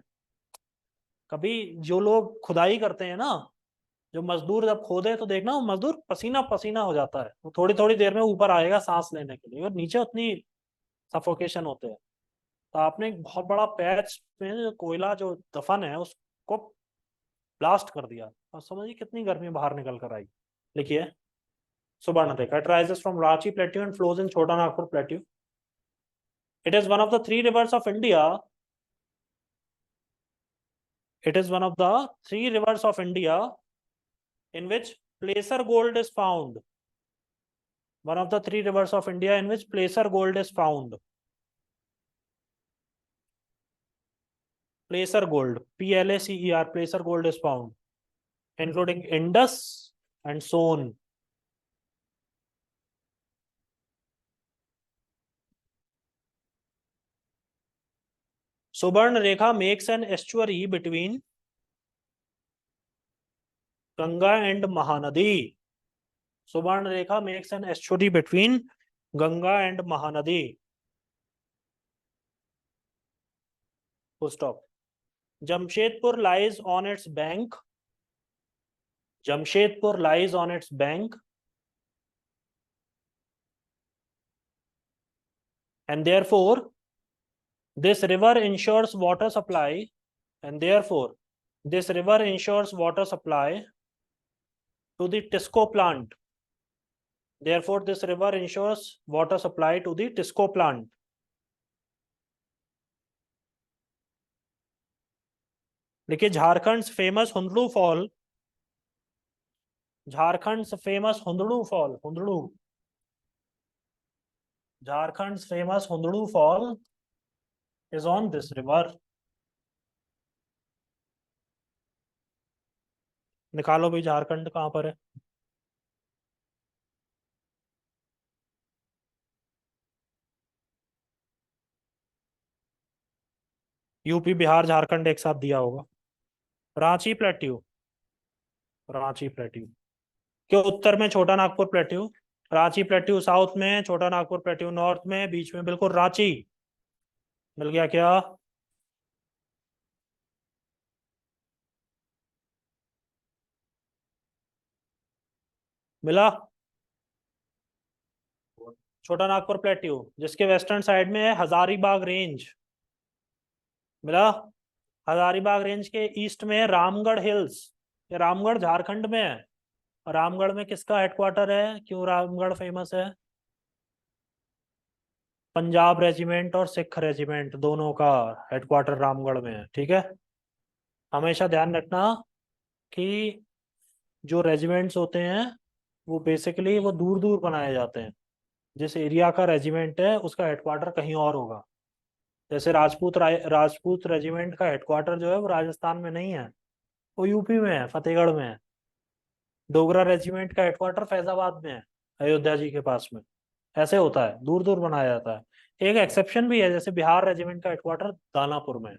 S1: कभी जो लोग खुदाई करते हैं ना, जो मजदूर जब खोदे तो देखना, वो मजदूर पसीना पसीना हो जाता है, वो थोड़ी थोड़ी देर में ऊपर आएगा सांस लेने के लिए, और नीचे उतनी सफोकेशन होते हैं। तो आपने एक बहुत बड़ा पैच में जो कोयला जो दफन है उसको ब्लास्ट कर दिया, और समझिए कितनी गर्मी बाहर निकल कर आई। लिखिए Subarnarekha, it rises from Ranchi plateau and flows in Chota Nagpur plateau. It is one of the three rivers of India. It is one of the three rivers of India in which placer gold is found. One of the three rivers of India in which placer gold is found. Placer gold, Placer, placer gold is found, including Indus and Son. Subarn Rekha makes an estuary between Ganga and Mahanadi. Subarn Rekha makes an estuary between Ganga and Mahanadi. Full stop. Jamshedpur lies on its bank. Jamshedpur lies on its bank, and therefore this river ensures water supply, and therefore this river ensures water supply to the Tisco plant. Therefore this river ensures water supply to the Tisco plant. देखिए Jharkhand famous Hundru fall, Jharkhand famous Hundru fall, Hundru, Jharkhand famous Hundru fall is on this river. निकालो भाई झारखंड कहाँ पर है? UP Bihar Jharkhand एक साथ दिया होगा। रांची प्लेट्यू, रांची प्लेट्यू के उत्तर में छोटा Nagpur plateau, Ranchi plateau south में, छोटा नागपुर प्लेट्यू नॉर्थ में, बीच में बिल्कुल रांची। मिल गया क्या? मिला। छोटा नागपुर प्लेट्यू जिसके वेस्टर्न साइड में है हजारीबाग रेंज। मिला। हजारीबाग रेंज के ईस्ट में रामगढ़ हिल्स। ये रामगढ़ झारखंड में है। रामगढ़ में किसका हेडक्वार्टर है? क्यों रामगढ़ फेमस है? पंजाब रेजिमेंट और सिख रेजिमेंट दोनों का हेडक्वार्टर रामगढ़ में है। ठीक है, हमेशा ध्यान रखना कि जो रेजिमेंट्स होते हैं वो बेसिकली वो दूर दूर बनाए जाते हैं। जिस एरिया का रेजिमेंट है उसका हेडक्वार्टर कहीं और होगा। जैसे राजपूत रेजिमेंट का हेडक्वार्टर जो है वो राजस्थान में नहीं है, वो यूपी में है, फतेहगढ़ में है। डोगरा रेजिमेंट का हेडक्वार्टर फैजाबाद में है, अयोध्या जी के पास में। ऐसे होता है, दूर दूर बनाया जाता है। एक एक्सेप्शन भी है, जैसे बिहार रेजिमेंट का हेडक्वार्टर दानापुर में है,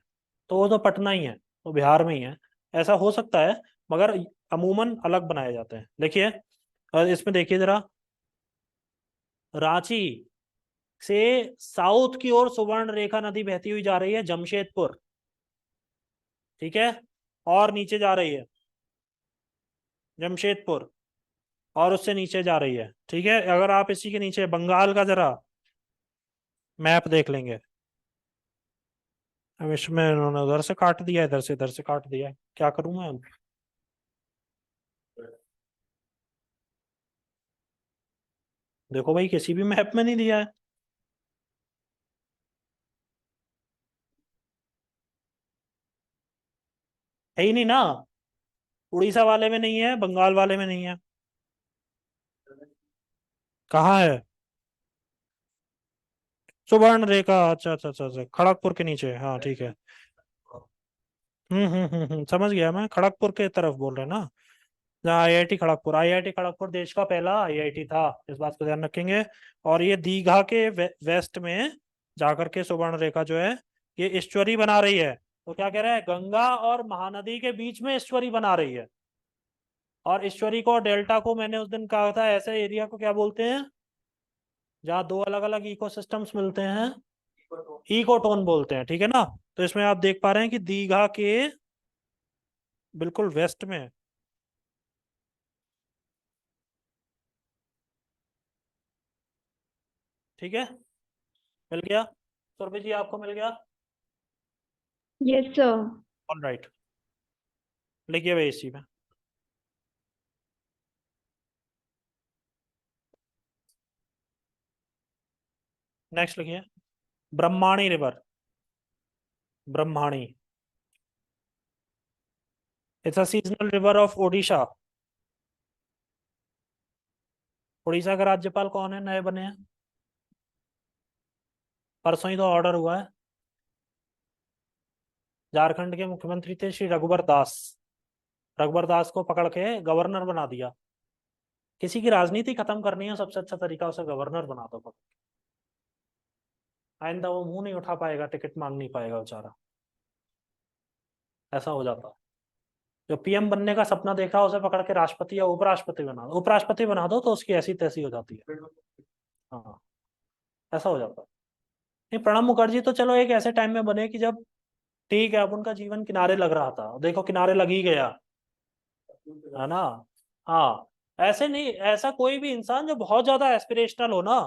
S1: तो वो तो पटना ही है, तो बिहार में ही है। ऐसा हो सकता है, मगर अमूमन अलग बनाए जाते हैं। देखिए, और इसमें देखिए जरा, रांची से साउथ की ओर सुवर्ण रेखा नदी बहती हुई जा रही है जमशेदपुर, ठीक है, और नीचे जा रही है जमशेदपुर, और उससे नीचे जा रही है, ठीक है। अगर आप इसी के नीचे बंगाल का जरा मैप देख लेंगे, अब इसमें इन्होंने उधर से काट दिया, इधर से काट दिया, क्या करूं मैं अब? देखो भाई, किसी भी मैप में नहीं दिया है। है ही नहीं ना, उड़ीसा वाले में नहीं है, बंगाल वाले में नहीं है। कहाँ है? सुवर्ण रेखा, अच्छा अच्छा अच्छा अच्छा, खड़गपुर के नीचे, हाँ ठीक है। समझ गया मैं, खड़गपुर के तरफ बोल रहे हैं ना, जहाँ आईआईटी खड़गपुर, आईआईटी खड़गपुर देश का पहला आईआईटी था, इस बात को ध्यान रखेंगे। और ये दीघा के वेस्ट में जाकर के सुवर्ण रेखा जो है ये ईश्वरी बना रही है। तो क्या कह रहा है, गंगा और महानदी के बीच में ईश्वरी बना रही है। और ईश्वरी को, डेल्टा को, मैंने उस दिन कहा था, ऐसे एरिया को क्या बोलते हैं जहाँ दो अलग अलग इकोसिस्टम्स मिलते हैं? इकोटोन बोलते हैं, ठीक है ना। तो इसमें आप देख पा रहे हैं कि दीघा के बिल्कुल वेस्ट में, ठीक है, मिल गया। सुरभि जी, आपको मिल गया?
S2: Yes sir.
S1: ऑल राइट, लिखिए भाई इसी में। नेक्स्ट लिखिए, Brahmani river, Brahmani, it's a seasonal river of Odisha. Orissa का राज्यपाल कौन है, नए बने हैं? परसों ही तो ऑर्डर हुआ है। झारखंड के मुख्यमंत्री थे श्री रघुबर दास, रघुबर दास को पकड़ के गवर्नर बना दिया। किसी की राजनीति खत्म करनी है, सबसे अच्छा तरीका उसे गवर्नर बना दो। आइंदा वो मुंह नहीं उठा पाएगा, टिकट मांग नहीं पाएगा बेचारा, ऐसा हो जाता है। जो पीएम बनने का सपना देख रहा है उसे पकड़ के राष्ट्रपति या उपराष्ट्रपति बना दो, उपराष्ट्रपति बना दो तो उसकी ऐसी तैसी हो जाती है। हाँ, ऐसा हो जाता है। नहीं, प्रणब मुखर्जी तो चलो एक ऐसे टाइम में बने कि जब, ठीक है, अब उनका जीवन किनारे लग रहा था, देखो किनारे लग ही गया, है ना। हाँ, ऐसे नहीं, ऐसा कोई भी इंसान जो बहुत ज्यादा एस्पिरेशनल हो ना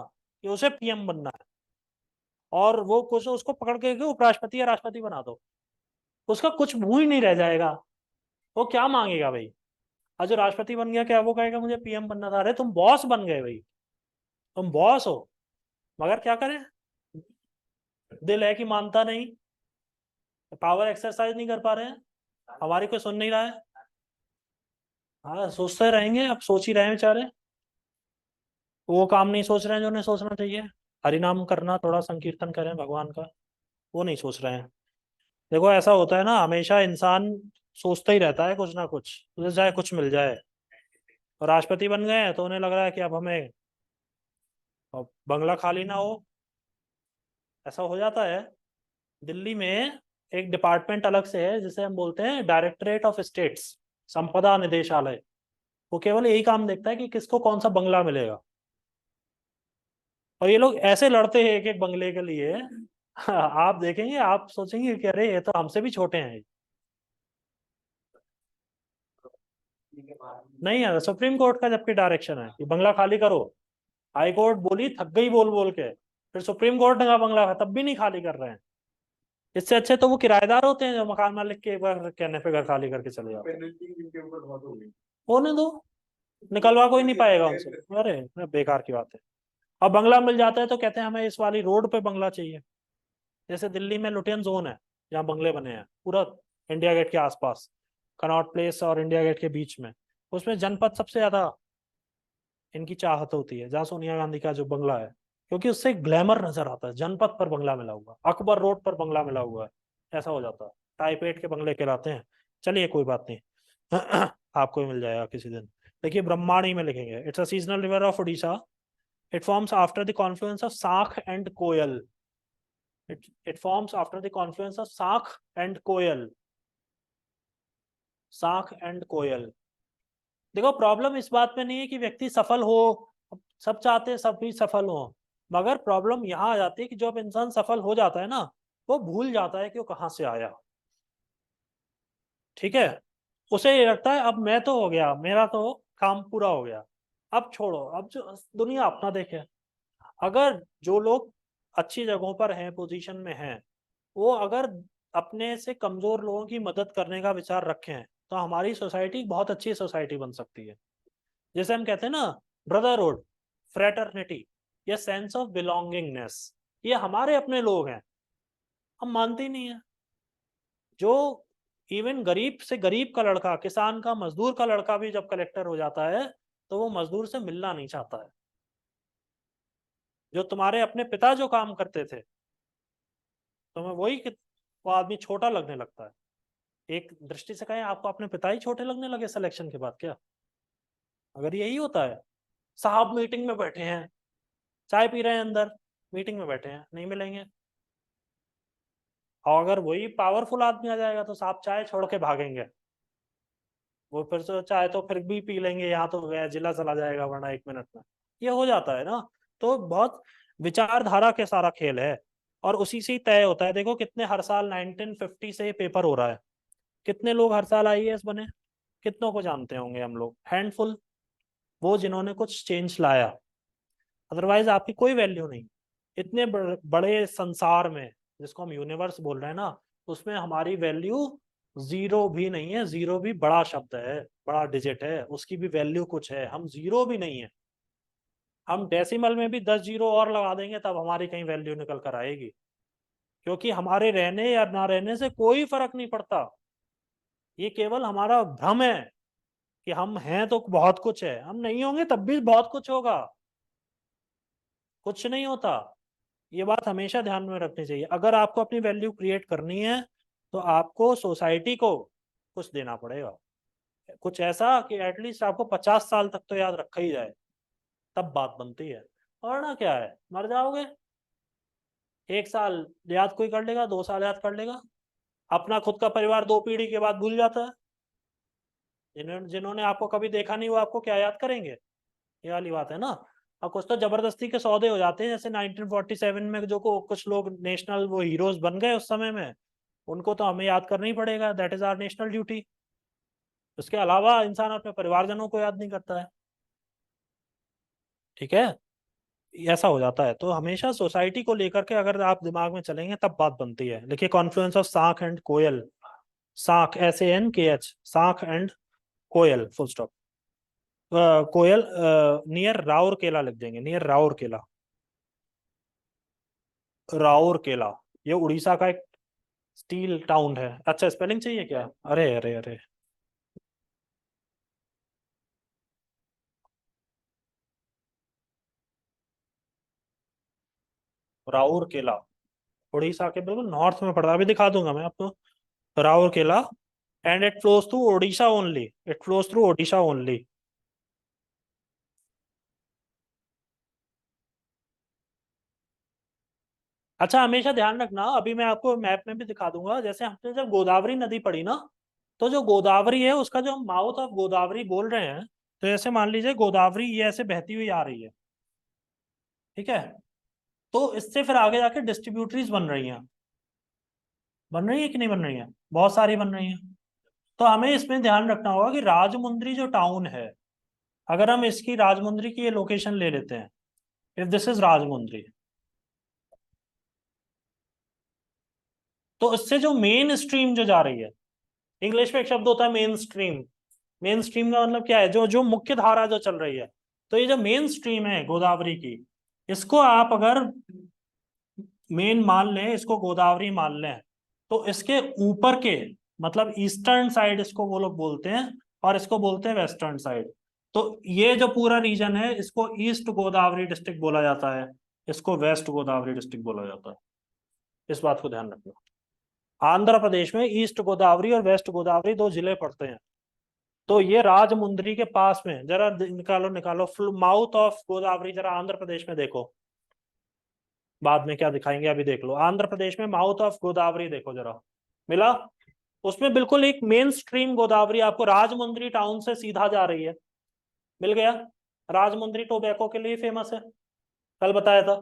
S1: कि उसे पीएम बनना है, और वो कुछ उसको पकड़ के उपराष्ट्रपति या राष्ट्रपति बना दो, उसका कुछ मुंह ही नहीं रह जाएगा। वो क्या मांगेगा भाई? आज जो राष्ट्रपति बन गया, क्या वो कहेगा मुझे पीएम बनना था? अरे तुम बॉस बन गए भाई, तुम बॉस हो, मगर क्या करें, दिल है कि मानता नहीं, पावर एक्सरसाइज नहीं कर पा रहे हैं, हमारी कोई सुन नहीं रहा है। हाँ, सोचते रहेंगे, अब सोच ही रहे हैं बेचारे, वो काम नहीं सोच रहे हैं जो उन्हें सोचना चाहिए। हरिनाम करना, थोड़ा संकीर्तन करें भगवान का, वो नहीं सोच रहे हैं। देखो ऐसा होता है ना, हमेशा इंसान सोचता ही रहता है कुछ ना कुछ, उसे चाहे कुछ मिल जाए। और राष्ट्रपति बन गए हैं तो उन्हें लग रहा है कि अब हमें, अब बंगला खाली ना हो, ऐसा हो जाता है। दिल्ली में एक डिपार्टमेंट अलग से है जिसे हम बोलते हैं डायरेक्टरेट ऑफ स्टेट्स, संपदा निदेशालय। वो केवल यही काम देखता है कि किसको कौन सा बंगला मिलेगा। और ये लोग ऐसे लड़ते हैं एक एक बंगले के लिए, आप देखेंगे, आप सोचेंगे कि अरे ये तो हमसे भी छोटे हैं। नहीं है, सुप्रीम कोर्ट का जबकि डायरेक्शन है कि बंगला खाली करो। हाई कोर्ट बोली, थक गई बोल बोल के, फिर सुप्रीम कोर्ट ने कहा बंगला तब भी नहीं खाली कर रहे हैं। इससे अच्छे तो वो किराएदार होते हैं जो मकान मालिक के एक बार कहने पे घर खाली करके चले जाते हैं। होने दो, निकलवा कोई नहीं पाएगा उनसे। अरे बेकार की बात है। अब बंगला मिल जाता है तो कहते हैं हमें इस वाली रोड पे बंगला चाहिए। जैसे दिल्ली में लुटियन जोन है जहाँ बंगले बने हैं पूरा इंडिया गेट के आसपास, कनॉट प्लेस और इंडिया गेट के बीच में, उसमें जनपद सबसे ज्यादा इनकी चाहत होती है, जहाँ सोनिया गांधी का जो बंगला है, क्योंकि उससे ग्लैमर नजर आता है, जनपद पर बंगला मिला हुआ, अकबर रोड पर बंगला मिला हुआ है, ऐसा हो जाता है। टाइप 8 के बंगले कहलाते हैं। चलिए कोई बात नहीं, आपको भी मिल जाएगा किसी दिन। देखिए, ब्रह्माणी में लिखेंगे, it's a seasonal river of Orissa, it forms after the confluence of Sankh and Koel, it forms after the confluence of Sakh and Koyal, Sakh and Koyal, देखो प्रॉब्लम इस बात में नहीं है कि व्यक्ति सफल हो, सब चाहते हैं सब भी सफल हो, मगर प्रॉब्लम यहाँ आ जाती है कि जब इंसान सफल हो जाता है ना, वो भूल जाता है कि वो कहाँ से आया। ठीक है, उसे ये लगता है अब मैं तो हो गया, मेरा तो काम पूरा हो गया, अब छोड़ो, अब जो दुनिया अपना देखे। अगर जो लोग अच्छी जगहों पर हैं, पोजीशन में हैं, वो अगर अपने से कमजोर लोगों की मदद करने का विचार रखें, तो हमारी सोसाइटी बहुत अच्छी सोसाइटी बन सकती है। जैसे हम कहते हैं ना, ब्रदरहुड, फ्रेटर्निटी, या सेंस ऑफ बिलोंगिंगनेस, ये हमारे अपने लोग हैं, हम मानते ही नहीं है। जो इवन गरीब से गरीब का लड़का, किसान का, मजदूर का लड़का भी जब कलेक्टर हो जाता है, तो वो मजदूर से मिलना नहीं चाहता है। जो तुम्हारे अपने पिता जो काम करते थे, तुम्हें वही वो आदमी छोटा लगने लगता है। एक दृष्टि से कहें, आपको अपने पिता ही छोटे लगने लगे सिलेक्शन के बाद क्या? अगर यही होता है, साहब मीटिंग में बैठे हैं, चाय पी रहे हैं अंदर, मीटिंग में बैठे हैं, नहीं मिलेंगे। और अगर वही पावरफुल आदमी आ जाएगा तो साहब चाय छोड़ के भागेंगे, वो फिर से चाय तो फिर भी पी लेंगे, यहाँ तो गया जिला चला जाएगा वरना 1 मिनट में। ये हो जाता है ना। तो बहुत विचारधारा के सारा खेल है, और उसी से ही तय होता है। देखो कितने हर साल 1950 से पेपर हो रहा है, कितने लोग हर साल आईएएस बने, कितनों को जानते होंगे हम लोग? हैंडफुल, वो जिन्होंने कुछ चेंज लाया, अदरवाइज आपकी कोई वैल्यू नहीं। इतने बड़े संसार में, जिसको हम यूनिवर्स बोल रहे हैं ना, उसमें हमारी वैल्यू जीरो भी नहीं है। जीरो भी बड़ा शब्द है, बड़ा डिजिट है, उसकी भी वैल्यू कुछ है, हम जीरो भी नहीं है। हम डेसिमल में भी 10 जीरो और लगा देंगे तब हमारी कहीं वैल्यू निकल कर आएगी, क्योंकि हमारे रहने या ना रहने से कोई फर्क नहीं पड़ता। ये केवल हमारा भ्रम है कि हम हैं तो बहुत कुछ है, हम नहीं होंगे तब भी बहुत कुछ होगा, कुछ नहीं होता। ये बात हमेशा ध्यान में रखनी चाहिए। अगर आपको अपनी वैल्यू क्रिएट करनी है, तो आपको सोसाइटी को कुछ देना पड़ेगा, कुछ ऐसा कि एटलीस्ट आपको 50 साल तक तो याद रखा ही जाए, तब बात बनती है। और ना क्या है, मर जाओगे, 1 साल याद कोई कर लेगा, 2 साल याद कर लेगा, अपना खुद का परिवार 2 पीढ़ी के बाद भूल जाता है। जिन्होंने जिन्होंने आपको कभी देखा नहीं, वो आपको क्या याद करेंगे? ये वाली बात है ना। और कुछ तो जबरदस्ती के सौदे हो जाते हैं, जैसे 1947 में जो कुछ लोग नेशनल वो हीरोज बन गए उस समय में, उनको तो हमें याद करना ही पड़ेगा, that is our national duty. उसके अलावा इंसान अपने परिवारजनों को याद नहीं करता है। ठीक है, ऐसा हो जाता है। तो हमेशा सोसाइटी को लेकर के अगर आप दिमाग में चलेंगे तब बात बनती है। देखिए, confluence of Sankh and Koel, Sankh SANKH, Sankh and Koel, full stop. Koel near Rourkela लिख देंगे, नियर राउरकेला, राउरकेला। ये उड़ीसा का एक स्टील टाउन है। अच्छा, स्पेलिंग चाहिए क्या? अरे अरे अरे, राउरकेला उड़ीसा के बिल्कुल नॉर्थ में पड़ता है, अभी दिखा दूंगा मैं आपको। Rourkela, and it flows through Odisha only, it flows through Odisha only. अच्छा, हमेशा ध्यान रखना, अभी मैं आपको मैप में भी दिखा दूंगा, जैसे हमने जब गोदावरी नदी पड़ी ना, तो जो गोदावरी है उसका जो हम माउथ ऑफ गोदावरी बोल रहे हैं, तो ऐसे मान लीजिए गोदावरी ये ऐसे बहती हुई आ रही है, ठीक है? तो इससे फिर आगे जाके डिस्ट्रीब्यूटरीज बन रही है कि नहीं बन रही है? बहुत सारी बन रही है। तो हमें इसमें ध्यान रखना होगा कि राजमुंद्री जो टाउन है, अगर हम इसकी राजमुंद्री की ये लोकेशन ले लेते हैं, इफ दिस इज राजमुंद्री, तो इससे जो मेन स्ट्रीम जो जा रही है, इंग्लिश में एक शब्द होता है मेन स्ट्रीम। मेन स्ट्रीम का मतलब क्या है? जो जो मुख्य धारा जो चल रही है। तो ये जो मेन स्ट्रीम है गोदावरी की, इसको आप अगर मेन मान लें, इसको गोदावरी मान लें, तो इसके ऊपर के, मतलब ईस्टर्न साइड इसको वो लोग बोलते हैं, और इसको बोलते हैं वेस्टर्न साइड। तो ये जो पूरा रीजन है, इसको ईस्ट गोदावरी डिस्ट्रिक्ट बोला जाता है, इसको वेस्ट गोदावरी डिस्ट्रिक्ट बोला जाता है। इस बात को ध्यान रखना। आंध्र प्रदेश में ईस्ट गोदावरी और वेस्ट गोदावरी दो जिले पड़ते हैं। तो ये राजमुंद्री के पास में, जरा निकालो निकालो माउथ ऑफ गोदावरी, जरा आंध्र प्रदेश में देखो, बाद में क्या दिखाएंगे अभी देख लो। आंध्र प्रदेश में माउथ ऑफ गोदावरी देखो जरा, मिला? उसमें बिल्कुल एक मेन स्ट्रीम गोदावरी आपको राजमुंद्री टाउन से सीधा जा रही है। मिल गया। राजमुंद्री टोबैको के लिए फेमस है, कल बताया था।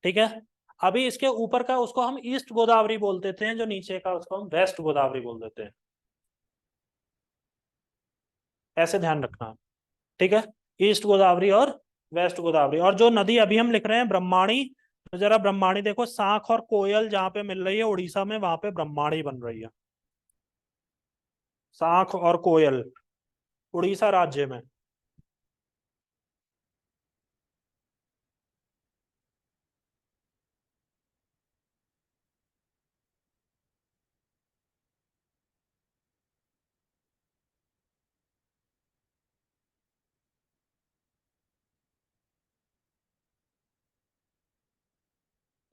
S1: ठीक है, अभी इसके ऊपर का उसको हम ईस्ट गोदावरी बोल देते हैं, जो नीचे का उसको हम वेस्ट गोदावरी बोल देते हैं। ऐसे ध्यान रखना। ठीक है, ईस्ट गोदावरी और वेस्ट गोदावरी। और जो नदी अभी हम लिख रहे हैं ब्रह्माणी, तो जरा ब्रह्माणी देखो, सांख और कोयल जहां पे मिल रही है उड़ीसा में, वहां पे ब्रह्माणी बन रही है। सांख और कोयल उड़ीसा राज्य में।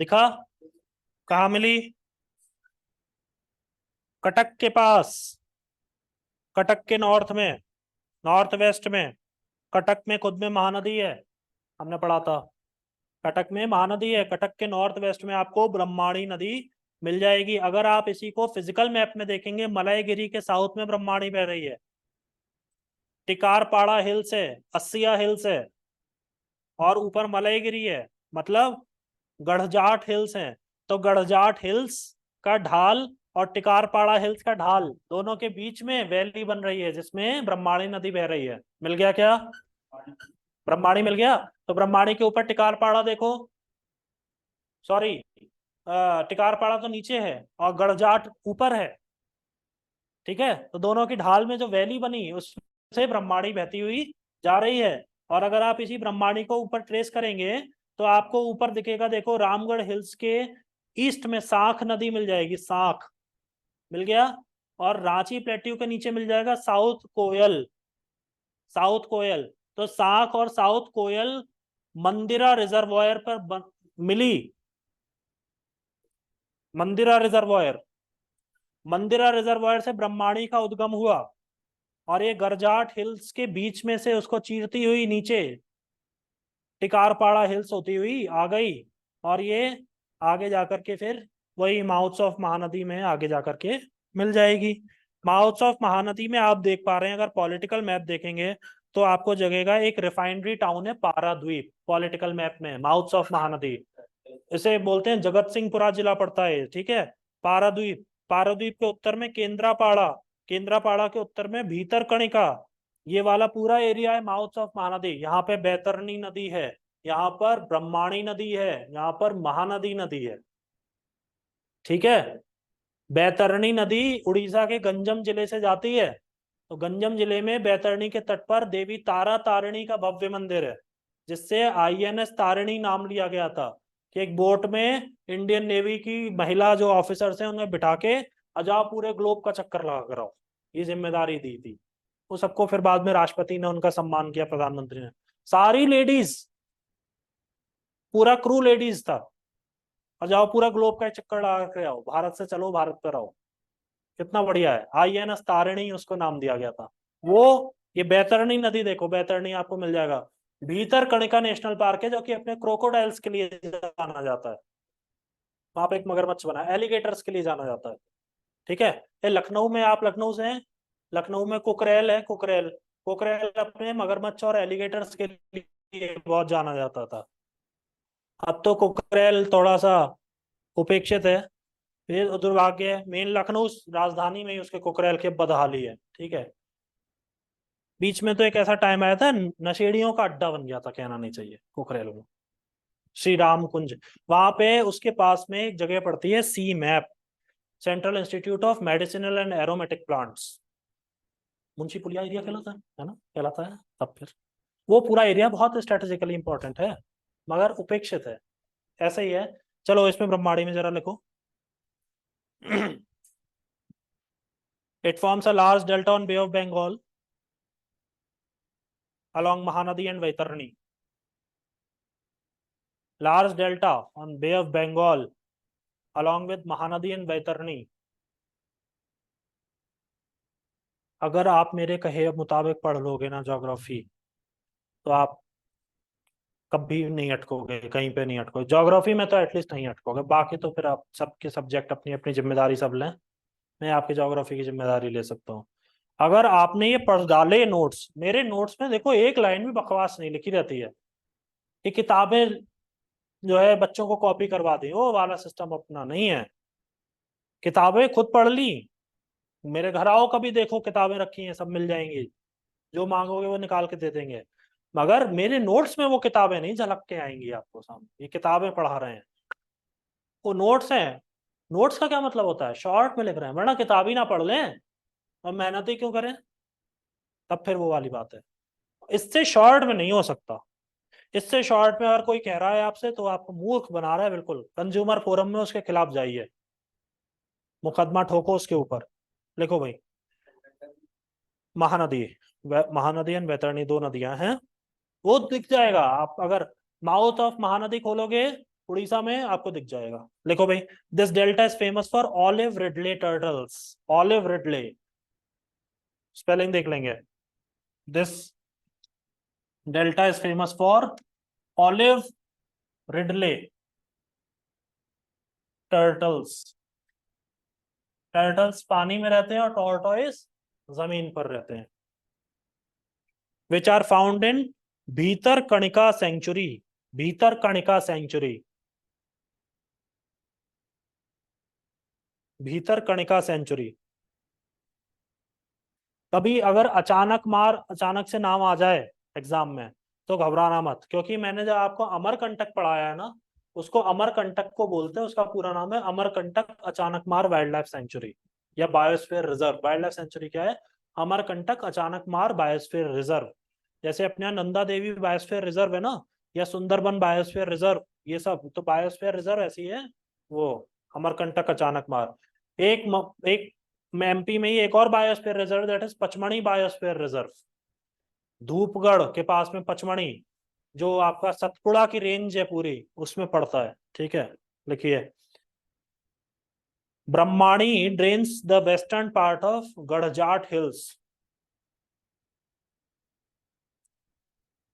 S1: दिखा? कहाँ मिली? कटक के पास, कटक के नॉर्थ में, नॉर्थ वेस्ट में। कटक में खुद में महानदी है, हमने पढ़ा था। कटक में महानदी है, कटक के नॉर्थ वेस्ट में आपको ब्रह्माणी नदी मिल जाएगी। अगर आप इसी को फिजिकल मैप में देखेंगे, मलयगिरी के साउथ में ब्रह्माणी बह रही है, टिकारपाड़ा हिल्स है, अस्सिया हिल्स है, और ऊपर मलयगिरी है, मतलब गढ़जाट हिल्स हैं। तो गढ़जाट हिल्स का ढाल और टिकारपाड़ा हिल्स का ढाल, दोनों के बीच में वैली बन रही है जिसमें ब्रह्माणी नदी बह रही है। मिल गया क्या? ब्रह्माणी मिल गया। तो ब्रह्माणी के ऊपर टिकारपाड़ा देखो, सॉरी, टिकारपाड़ा तो नीचे है और गढ़जाट ऊपर है। ठीक है, तो दोनों की ढाल में जो वैली बनी उससे ब्रह्माणी बहती हुई जा रही है। और अगर आप इसी ब्रह्माणी को ऊपर ट्रेस करेंगे तो आपको ऊपर दिखेगा, देखो रामगढ़ हिल्स के ईस्ट में साख नदी मिल जाएगी, साख। मिल गया। और रांची प्लेट्यू के नीचे मिल जाएगा साउथ कोयल, साउथ कोयल। तो साख और साउथ कोयल मंदिरा रिजर्वायर पर मिली। मंदिरा रिजर्वायर, मंदिरा रिजर्वायर से ब्रह्माणी का उद्गम हुआ, और ये गरजाट हिल्स के बीच में से उसको चीरती हुई नीचे टिकारपाड़ा हिल्स होती हुई आ गई। और ये आगे जाकर के फिर वही माउथ्स ऑफ महानदी में आगे जाकर के मिल जाएगी। माउथ्स ऑफ महानदी में आप देख पा रहे हैं, अगर पॉलिटिकल मैप देखेंगे तो आपको जगेगा एक रिफाइनरी टाउन है पाराद्वीप, पॉलिटिकल मैप में माउथ्स ऑफ महानदी। इसे बोलते हैं, जगत सिंहपुरा जिला पड़ता है। ठीक है, पाराद्वीप, पाराद्वीप के उत्तर में केंद्रापाड़ा, केंद्रापाड़ा के उत्तर में भीतरकणिका। ये वाला पूरा एरिया है माउथ ऑफ महानदी। यहाँ पे बैतरणी नदी है, यहाँ पर ब्रह्माणी नदी है, यहाँ पर महानदी नदी है। ठीक है, बैतरणी नदी उड़ीसा के गंजम जिले से जाती है। तो गंजम जिले में बैतरणी के तट पर देवी तारा तारिणी का भव्य मंदिर है, जिससे आईएनएस तारिणी नाम लिया गया था। कि एक बोट में इंडियन नेवी की महिला जो ऑफिसर्स हैं उन्हें बिठा के अजाओ पूरे ग्लोब का चक्कर लगा कर आओ, ये जिम्मेदारी दी थी। वो सबको फिर बाद में राष्ट्रपति ने उनका सम्मान किया, प्रधानमंत्री ने। सारी लेडीज, पूरा क्रू लेडीज था। और जाओ पूरा ग्लोब का चक्कर लगा के आओ, भारत से चलो भारत पर आओ। कितना बढ़िया है, आईएनएस तारिणी उसको नाम दिया गया था। वो ये बैतरणी नदी देखो, बैतरणी आपको मिल जाएगा। भीतर कणिका नेशनल पार्क है जो कि अपने क्रोकोडाइल्स के लिए जाना जाता है। वहां पे एक मगरमच्छ बना है, एलिगेटर्स के लिए जाना जाता है। ठीक है, ये लखनऊ में, आप लखनऊ से हैं, लखनऊ में कुकरेल है, कुकरेल। कुकरेल अपने मगरमच्छ और एलिगेटर्स के लिए बहुत जाना जाता था। अब तो कुकरेल थोड़ा सा उपेक्षित है, ये दुर्भाग्य है। मेन लखनऊ राजधानी में ही उसके कुकरेल के बदहाली है। ठीक है, बीच में तो एक ऐसा टाइम आया था नशेड़ियों का अड्डा बन गया था, कहना नहीं चाहिए, कुकरेल में। श्री राम कुंज, वहां पे उसके पास में एक जगह पड़ती है CIMAP, central institute of medicinal and aromatic plants. Munshi Pulia area कहलाता है ना, कहलाता है। तब फिर वो पूरा एरिया बहुत स्ट्रेटेजिकली इंपॉर्टेंट है, मगर उपेक्षित है। ऐसा ही है। चलो इसमें ब्रह्मांडी में जरा लिखो। It forms a large delta on Bay of Bengal along Mahanadi and Vaitarni. Large delta on Bay of Bengal along with Mahanadi and Vaitarni. अगर आप मेरे कहे मुताबिक पढ़ लोगे ना ज्योग्राफी, तो आप कभी नहीं अटकोगे, कहीं पे नहीं अटकोगे। ज्योग्राफी में तो एटलीस्ट नहीं अटकोगे, बाकी तो फिर आप सबके सब्जेक्ट अपनी अपनी जिम्मेदारी सब लें। मैं आपकी ज्योग्राफी की जिम्मेदारी ले सकता हूँ। अगर आपने ये पढ़ डाले नोट्स, मेरे नोट्स में देखो एक लाइन भी बकवास नहीं लिखी रहती है। ये किताबें जो है बच्चों को कॉपी करवा दी, वो वाला सिस्टम अपना नहीं है। किताबें खुद पढ़ ली, मेरे घर आओ कभी, देखो किताबें रखी हैं, सब मिल जाएंगी, जो मांगोगे वो निकाल के दे देंगे। मगर मेरे नोट्स में वो किताबें नहीं झलक के आएंगी आपको सामने, ये किताबें पढ़ा रहे हैं, वो नोट्स हैं। नोट्स का क्या मतलब होता है, शॉर्ट में लिख रहे हैं, वरना किताब ही ना पढ़ लें और मेहनत ही क्यों करें, तब फिर वो वाली बात है। इससे शॉर्ट में नहीं हो सकता। इससे शॉर्ट में अगर कोई कह रहा है आपसे तो आपको मूर्ख बना रहा है बिल्कुल। कंज्यूमर फोरम में उसके खिलाफ जाइए, मुकदमा ठोको उसके ऊपर। लिखो भाई, महानदी, महानदी एंड वैतरणी दो नदियां हैं, वो दिख जाएगा। आप अगर माउथ ऑफ महानदी खोलोगे उड़ीसा में, आपको दिख जाएगा। लिखो भाई, this delta is famous for olive Ridley turtles. Olive Ridley, spelling देख लेंगे। This delta is famous for olive Ridley turtles. Turtles पानी में रहते हैं और टॉर्टोइस जमीन पर रहते हैं। विच आर फाउंड इन भीतर कणिका सेंचुरी। भीतर कणिका सेंचुरी, भीतर कणिका सेंचुरी। कभी अगर अचानक मार, अचानक से नाम आ जाए एग्जाम में, तो घबराना मत, क्योंकि मैंने जो आपको अमरकंटक पढ़ाया है ना, उसको अमरकंटक को बोलते हैं, उसका पूरा नाम है अमरकंटक अचानक मार वाइल्ड लाइफ सेंचुरी या biosphere reserve. Wild life sanctuary क्या है, अमरकंटक अचानक मार बायोस्फीयर रिजर्व। जैसे अपने यहाँ नंदा देवी बायोस्फीयर रिजर्व है ना, या सुंदरबन बायोस्फीयर रिजर्व, ये सब तो बायोस्फीयर रिजर्व ऐसी है वो, अमरकंटक अचानक मार। एक एमपी में ही एक और biosphere reserve, that is Pachmarhi biosphere reserve, Dhupgarh के पास में पचमणी, जो आपका सतपुड़ा की रेंज है पूरी, उसमें पड़ता है। ठीक है, लिखिए, Brahmani drains the western part of Garhjat hills.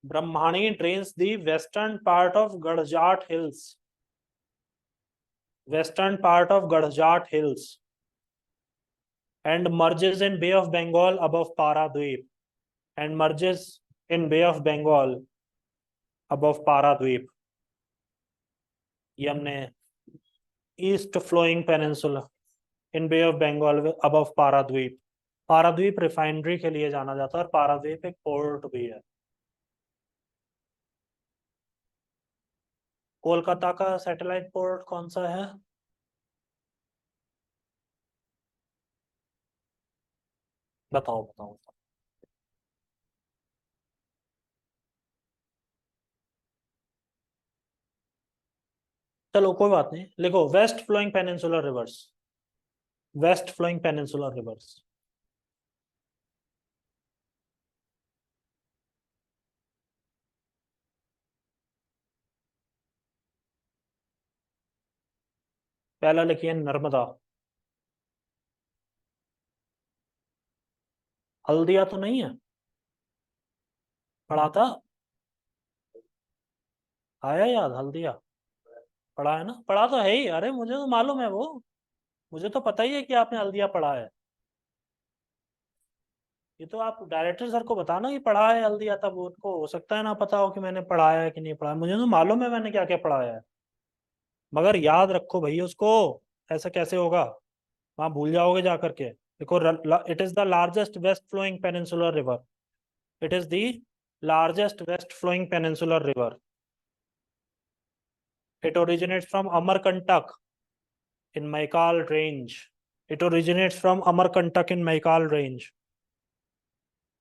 S1: Brahmani drains the western part of Garhjat hills, western part of Garhjat hills and merges in Bay of Bengal above Paradweep, and merges in Bay of Bengal above Paradweep. ये हमने east flowing peninsula in Bay of Bengal above Paradip. Paradip refinery के लिए जाना जाता है और पाराद्वीप एक port भी है। कोलकाता का सैटेलाइट पोर्ट कौन सा है, बताओ बताओ। चलो कोई बात नहीं, लिखो west flowing peninsular rivers, west flowing peninsular rivers. पहला लिखिए नर्मदा। हल्दिया तो नहीं है, पढ़ा था, आया याद, हल्दिया पढ़ा है ना, पढ़ा तो है ही, अरे मुझे तो मालूम है वो, मुझे तो पता ही है कि आपने हल्दिया पढ़ा है। ये तो आप डायरेक्टर सर को बताना कि पढ़ा है हल्दिया, तब उनको हो सकता है ना पता हो कि मैंने पढ़ाया है कि नहीं पढ़ाया। मुझे तो मालूम है मैंने क्या क्या पढ़ाया है, मगर याद रखो भैया उसको, ऐसा कैसे होगा, वहां भूल जाओगे जा करके। देखो, it is the largest west flowing peninsular river, it is the largest west flowing peninsular river. It originates from Amarkantak in Maikal range. It originates from Amarkantak in Maikal range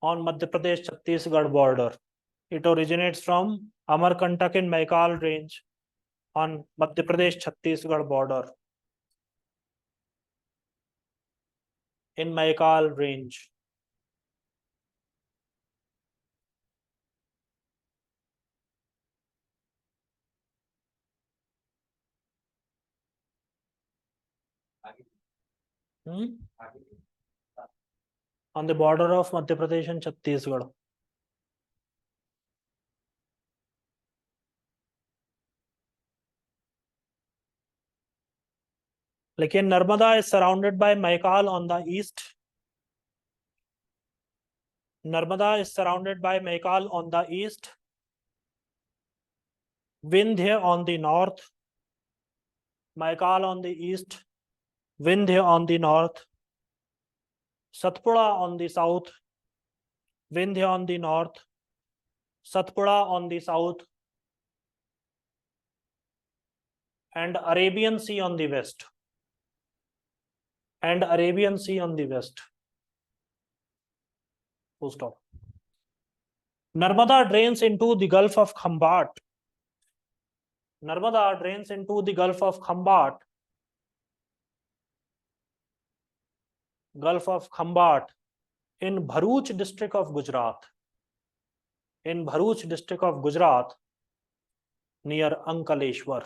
S1: on Madhya Pradesh Chhattisgarh border. It originates from Amarkantak in Maikal range on Madhya Pradesh Chhattisgarh border in Maikal range. Hmm? On the border of Madhya Pradesh and Chhattisgarh. लेकिन Narmada is surrounded by Maikal on the east Narmada is surrounded by Mahikal on the east, Vindhya on the north, Mahikal on the east, Vindhya on the north, Satpura on the south, Vindhya on the north, Satpura on the south, and Arabian Sea on the west. And Arabian Sea on the west. Full stop. Narmada drains into the Gulf of Khambat. Narmada drains into the Gulf of Khambat. Gulf of Khambat in Bharuch district of Gujarat. In Bharuch district of Gujarat, near Ankaleshwar.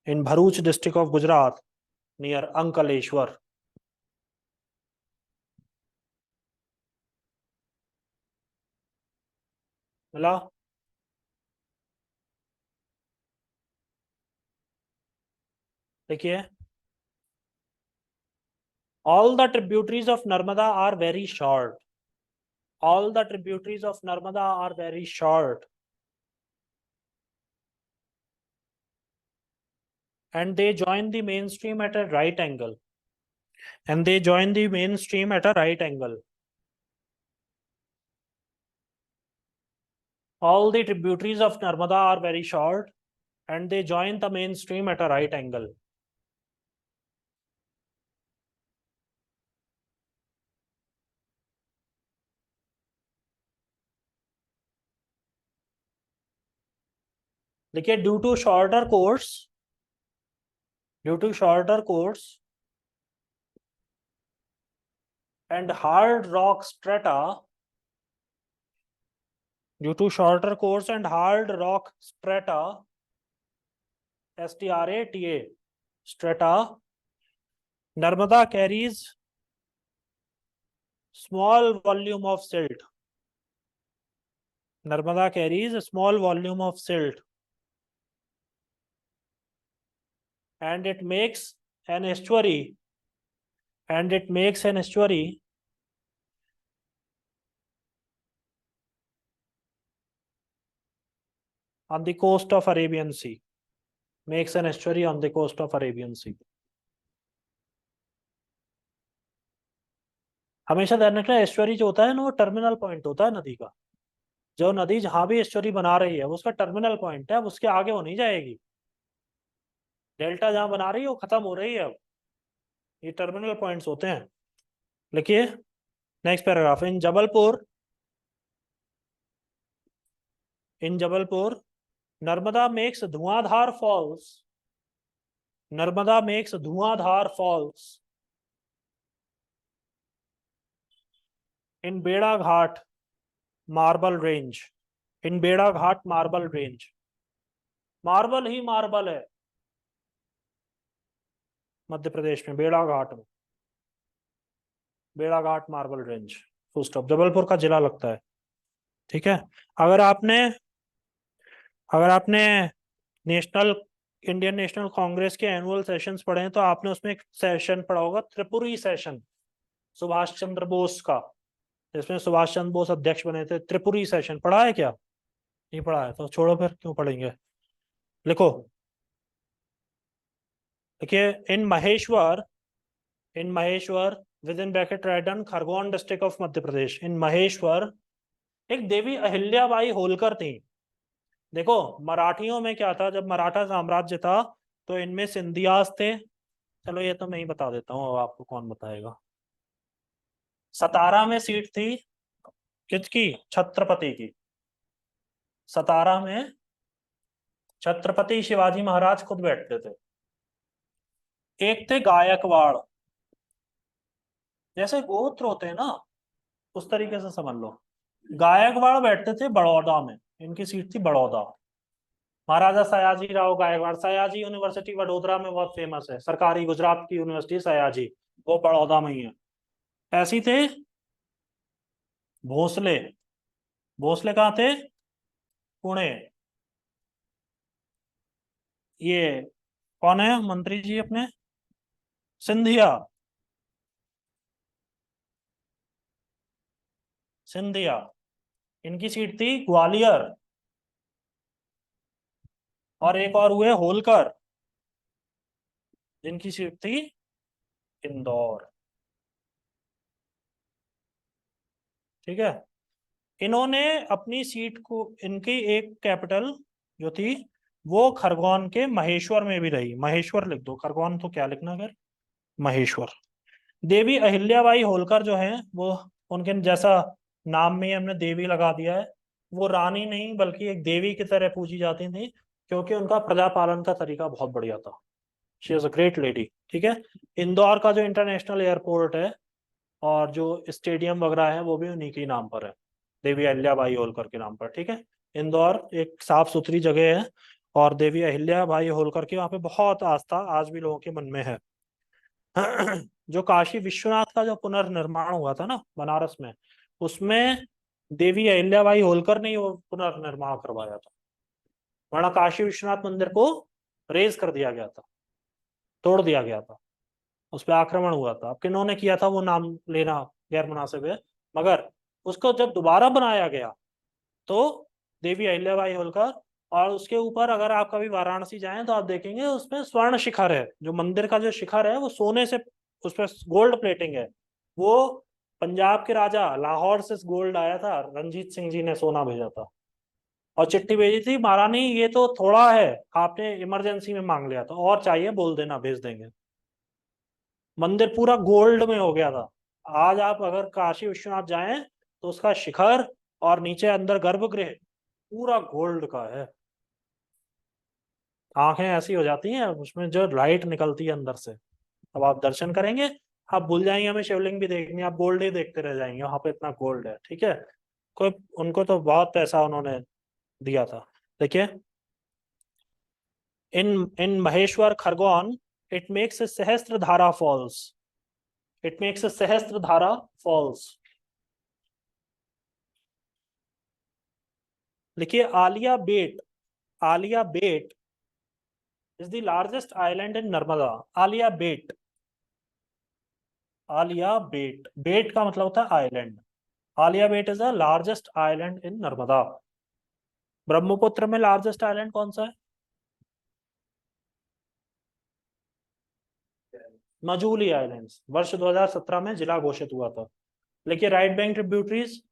S1: In Bharuch district of Gujarat, near Ankaleshwar. मिला? देखिए, all the tributaries of Narmada are very short. All the tributaries of Narmada are very short. And they join the mainstream at a right angle. And they join the mainstream at a right angle. All the tributaries of Narmada are very short and they join the mainstream at a right angle. देखिए, due to shorter course and hard rock strata, due to shorter course and hard rock strata, strata, strata, Narmada carries small volume of silt. Narmada carries a small volume of silt. And it makes an estuary. And it makes an estuary on the coast of Arabian Sea. Makes an estuary on the coast of Arabian Sea. हमेशा ध्यान रखना, estuary जो होता है ना, वो terminal point होता है नदी का. जो नदी जहां भी एस्चुअरी बना रही है वो उसका टर्मिनल पॉइंट है, अब उसके आगे वो नहीं जाएगी. डेल्टा जहां बना रही है वो खत्म हो रही है, अब ये टर्मिनल पॉइंट्स होते हैं. लिखिए next paragraph. In Jabalpur Narmada makes Dhuandhar falls. Narmada makes Dhuandhar falls in Bheda Ghat marble range. In Bheda Ghat marble range. Marble ही मार्बल है मध्य प्रदेश में, बेड़ा घाट में. Bheda Ghat marble range. Full stop. Jabalpur का जिला लगता है. ठीक है. अगर आपने नेशनल इंडियन नेशनल कांग्रेस के एनुअल सेशंस पढ़े हैं तो आपने उसमें एक सेशन पढ़ा होगा, त्रिपुरी सेशन, सुभाष चंद्र बोस का, जिसमें सुभाष चंद्र बोस अध्यक्ष बने थे. त्रिपुरी सेशन पढ़ा है क्या? नहीं पढ़ा है तो छोड़ो, फिर क्यों पढ़ेंगे. लिखो. देखिए, in Maheshwar with in bracket write down Khargone district of Madhya Pradesh. In Maheshwar एक देवी अहिल्याबाई होलकर थी. देखो, मराठियों में क्या था, जब मराठा साम्राज्य था तो इनमें सिंधियास थे. चलो ये तो मैं ही बता देता हूँ, अब आपको कौन बताएगा. सतारा में सीट थी किसकी? छत्रपति की. सतारा में छत्रपति शिवाजी महाराज खुद बैठते थे. एक थे गायकवाड़. जैसे गोत्र होते हैं ना, उस तरीके से समझ लो. गायकवाड़ बैठते थे बड़ौदा में, इनकी सीट थी बड़ौदा. महाराजा सयाजी राव गायकवाड़, सयाजी यूनिवर्सिटी वडोदरा में बहुत फेमस है, सरकारी गुजरात की यूनिवर्सिटी सयाजी, वो बड़ौदा में ही है. ऐसी थे भोसले. भोसले कहाँ थे? पुणे. ये कौन है मंत्री जी अपने? सिंधिया. सिंधिया। इनकी सीट थी ग्वालियर। और एक और हुए होलकर, जिनकी सीट थी इंदौर। ठीक है। इन्होंने अपनी सीट को, इनकी एक कैपिटल जो थी वो खरगोन के महेश्वर में भी रही। महेश्वर लिख दो, खरगोन तो क्या लिखना फिर, महेश्वर। देवी अहिल्याबाई होलकर जो है वो, उनके जैसा नाम में ही हमने देवी लगा दिया है, वो रानी नहीं बल्कि एक देवी की तरह पूजी जाती थी, क्योंकि उनका प्रजा पालन का तरीका बहुत बढ़िया था। She is a great lady. ठीक है। इंदौर का जो इंटरनेशनल एयरपोर्ट है और जो स्टेडियम वगैरह है वो भी उन्हीं के नाम पर है, देवी अहिल्याबाई होलकर के नाम पर। ठीक है। इंदौर एक साफ सुथरी जगह है, और देवी अहिल्याबाई होलकर की वहां पे बहुत आस्था आज भी लोगों के मन में है। जो काशी विश्वनाथ का जो पुनर्निर्माण हुआ था ना बनारस में, उसमें देवी अहिल्याबाई होलकर ने ही वो पुनर्निर्माण करवाया था, वरना काशी विश्वनाथ मंदिर को रेज कर दिया गया था, तोड़ दिया गया था, उस पर आक्रमण हुआ था। अब किन्होंने किया था वो नाम लेना गैर मुनासिब है, मगर उसको जब दोबारा बनाया गया तो देवी अहिल्याबाई होलकर। और उसके ऊपर अगर आप कभी वाराणसी जाएं तो आप देखेंगे उसमें स्वर्ण शिखर है, जो मंदिर का जो शिखर है वो सोने से, उस पर गोल्ड प्लेटिंग है। वो पंजाब के राजा लाहौर से गोल्ड आया था, रंजीत सिंह जी ने सोना भेजा था और चिट्ठी भेजी थी, महारानी ये तो थोड़ा है, आपने इमरजेंसी में मांग लिया था, और चाहिए बोल देना भेज देंगे। मंदिर पूरा गोल्ड में हो गया था। आज आप अगर काशी विश्वनाथ जाएं तो उसका शिखर और नीचे अंदर गर्भगृह पूरा गोल्ड का है। आंखें ऐसी हो जाती हैं उसमें जो लाइट निकलती है अंदर से। अब आप दर्शन करेंगे, आप भूल जाएंगे हमें शिवलिंग भी देखनी, आप गोल्ड ही देखते रह जाएंगे, वहां पे इतना गोल्ड है। ठीक है। कोई, उनको तो बहुत पैसा उन्होंने दिया था। देखिए, in in Maheshwar Khargone, it makes a Sahastra Dhara false. It makes a Sahastra Dhara falls. लिखिए Aliya Bet. Aliya Bet is the largest island in Narmada. Aliya Bet. Aliya Bet, Bet का मतलब होता है island. Aliya Bet is the largest island in Narmada. Brahmaputra में लार्जेस्ट आइलैंड कौन सा है? मजूली आइलैंड्स वर्ष 2017 में जिला घोषित हुआ था। देखिए राइट बैंक ट्रिब्यूटरीज,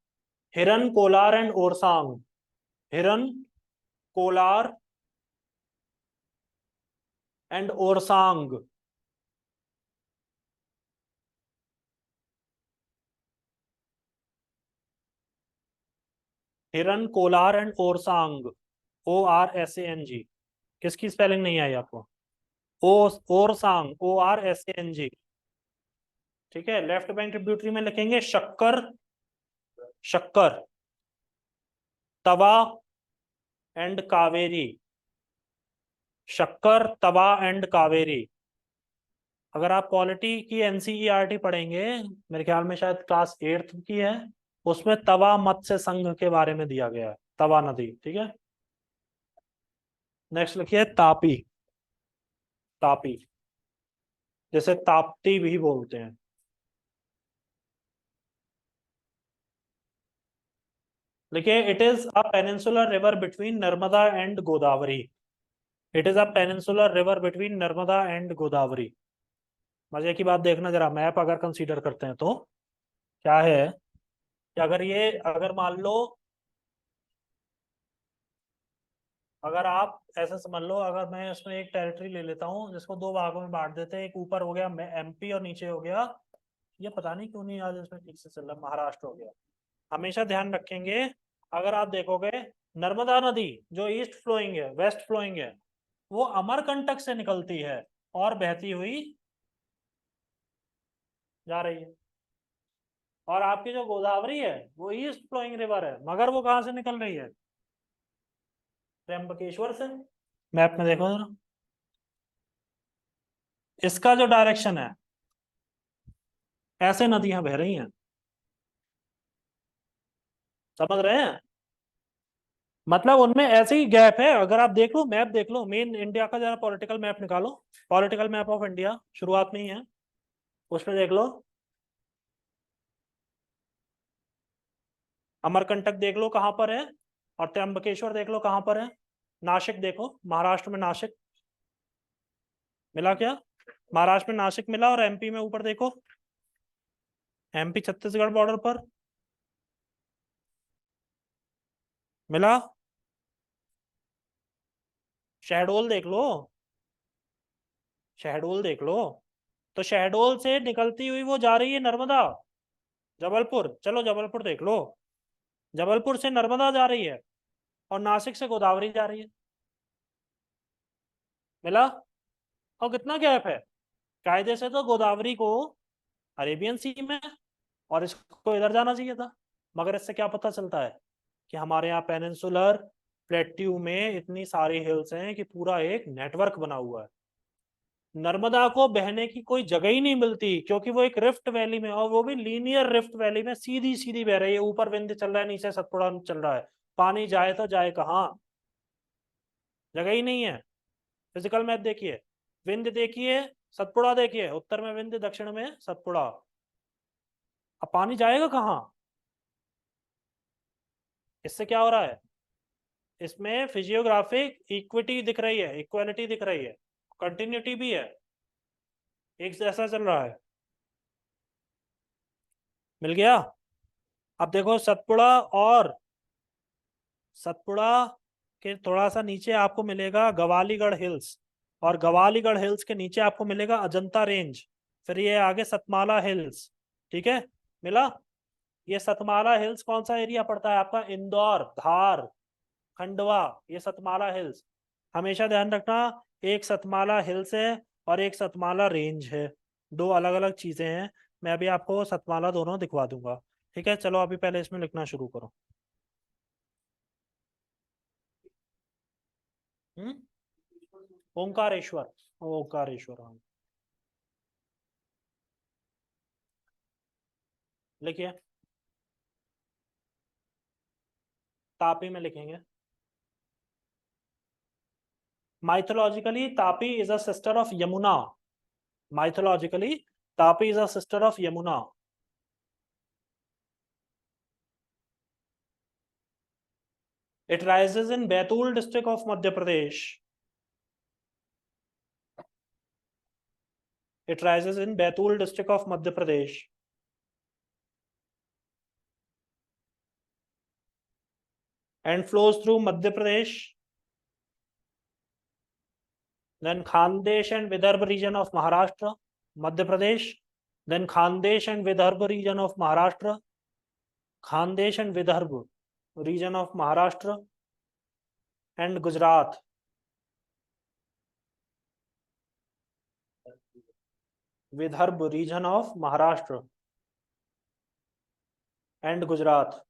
S1: हिरन, कोलार एंड ओरसांग। हिरन, कोलार एंड ओरसांग। हिरन, कोलार एंड ओरसांग। ORSANG। किसकी स्पेलिंग नहीं आई आपको? ओ, ओरसांग, ORSANG। ठीक है। लेफ्ट बैंक ट्रिब्यूटरी में लिखेंगे शक्कर, शक्कर, तवा एंड कावेरी। शक्कर, तवा एंड कावेरी। अगर आप पॉलिटी की NCERT पढ़ेंगे, मेरे ख्याल में शायद क्लास 8th की है, उसमें तवा मत्स्य संघ के बारे में दिया गया है, तवा नदी। ठीक है। नेक्स्ट लिखिए तापी। तापी, जैसे ताप्ती भी बोलते हैं। देखिए it is a peninsular river between Narmada and Godavari. It is a peninsular river between Narmada and Godavari. मजे की बात देखना जरा, मैप अगर कंसीडर करते हैं तो क्या है कि अगर ये, अगर मान लो, अगर आप ऐसा समझ लो, अगर मैं इसमें एक टेरिटरी ले लेता हूँ जिसको दो भागों में बांट देते हैं, एक ऊपर हो गया MP और नीचे हो गया, ये पता नहीं क्यों नहीं आज इसमें ठीक से चल रहा, महाराष्ट्र हो गया। हमेशा ध्यान रखेंगे, अगर आप देखोगे नर्मदा नदी जो ईस्ट फ्लोइंग है, वेस्ट फ्लोइंग है, वो अमरकंटक से निकलती है और बहती हुई जा रही है। और आपकी जो गोदावरी है वो ईस्ट फ्लोइंग रिवर है, मगर वो कहाँ से निकल रही है? त्र्यंबकेश्वर से। मैप में देखो जरा, इसका जो डायरेक्शन है, ऐसे नदियां बह रही हैं। समझ रहे हैं? मतलब उनमें ऐसे ही गैप है। अगर आप देख लो, मैप देख लो, मेन इंडिया का जरा पॉलिटिकल मैप निकालो, पॉलिटिकल मैप ऑफ इंडिया शुरुआत में ही है, उसमें देख लो। अमरकंटक देख लो कहाँ पर है, और त्र्यंबकेश्वर देख लो कहाँ पर है। नासिक देखो, महाराष्ट्र में नासिक मिला क्या? महाराष्ट्र में नासिक मिला, और एमपी में ऊपर देखो, एमपी छत्तीसगढ़ बॉर्डर पर मिला। शहडोल देख लो, शहडोल देख लो। तो शहडोल से निकलती हुई वो जा रही है नर्मदा, जबलपुर। चलो जबलपुर देख लो, जबलपुर से नर्मदा जा रही है, और नासिक से गोदावरी जा रही है। मिला? और कितना गैप है? कायदे से तो गोदावरी को अरेबियन सी में, और इसको इधर जाना चाहिए था। मगर इससे क्या पता चलता है कि हमारे यहाँ पेनिनसुलर प्लेट्यू में इतनी सारी हिल्स हैं कि पूरा एक नेटवर्क बना हुआ है। नर्मदा को बहने की कोई जगह ही नहीं मिलती, क्योंकि वो एक रिफ्ट वैली में, और वो भी लीनियर रिफ्ट वैली में सीधी सीधी बह रही है। ऊपर विंध्य चल रहा है, नीचे सतपुड़ा चल रहा है। पानी जाए तो जाए कहाँ? जगह ही नहीं है। फिजिकल मैप देखिए, विंध्य देखिए, सतपुड़ा देखिए, उत्तर में विंध्य, दक्षिण में सतपुड़ा। अब पानी जाएगा कहाँ? इससे क्या हो रहा है? इसमें फिजियोग्राफिक इक्विटी दिख रही है, इक्वालिटी दिख रही है, कंटिन्यूटी भी है, एक जैसा चल रहा है। मिल गया? अब देखो सतपुड़ा, और सतपुड़ा के थोड़ा सा नीचे आपको मिलेगा गवालीगढ़ हिल्स, और गवालीगढ़ हिल्स के नीचे आपको मिलेगा अजंता रेंज। फिर ये आगे सतमाला हिल्स। ठीक है, मिला? ये सतमाला हिल्स कौन सा एरिया पड़ता है आपका? इंदौर, धार, खंडवा, ये सतमाला हिल्स। हमेशा ध्यान रखना, एक सतमाला हिल्स है और एक सतमाला रेंज है, दो अलग अलग चीजें हैं। मैं अभी आपको सतमाला दोनों दिखवा दूंगा। ठीक है, चलो अभी पहले इसमें लिखना शुरू करो। हम्म, ओंकारेश्वर, ओंकारेश्वर, हाँ। लिखिए, तापी में लिखेंगे। Mythologically Tapi is a sister of Yamuna. Mythologically Tapi is a sister of Yamuna. It rises in Betul district of Madhya Pradesh. It rises in Betul district of Madhya Pradesh and flows through Madhya Pradesh, then Khandesh and Vidarbha region of Maharashtra, Madhya Pradesh, then Khandesh and Vidarbha region of Maharashtra, Khandesh and Vidarbha region of Maharashtra, and Gujarat, Vidarbha region of Maharashtra and Gujarat.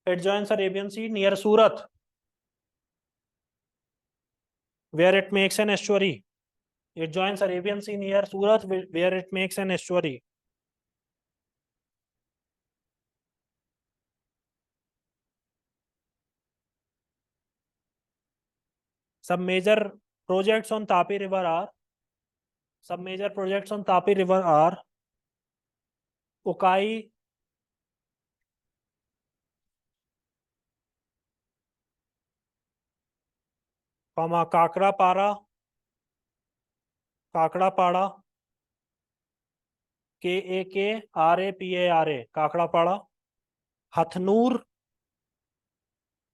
S1: It joins Arabian Sea near Surat, where it makes an estuary. It joins Arabian Sea near Surat, where it makes an estuary. Some major projects on Tapi River are Ukai, Kakrapara, काकड़ापाड़ा, KAKRAPARA, काकड़ापाड़ा, Hatnur,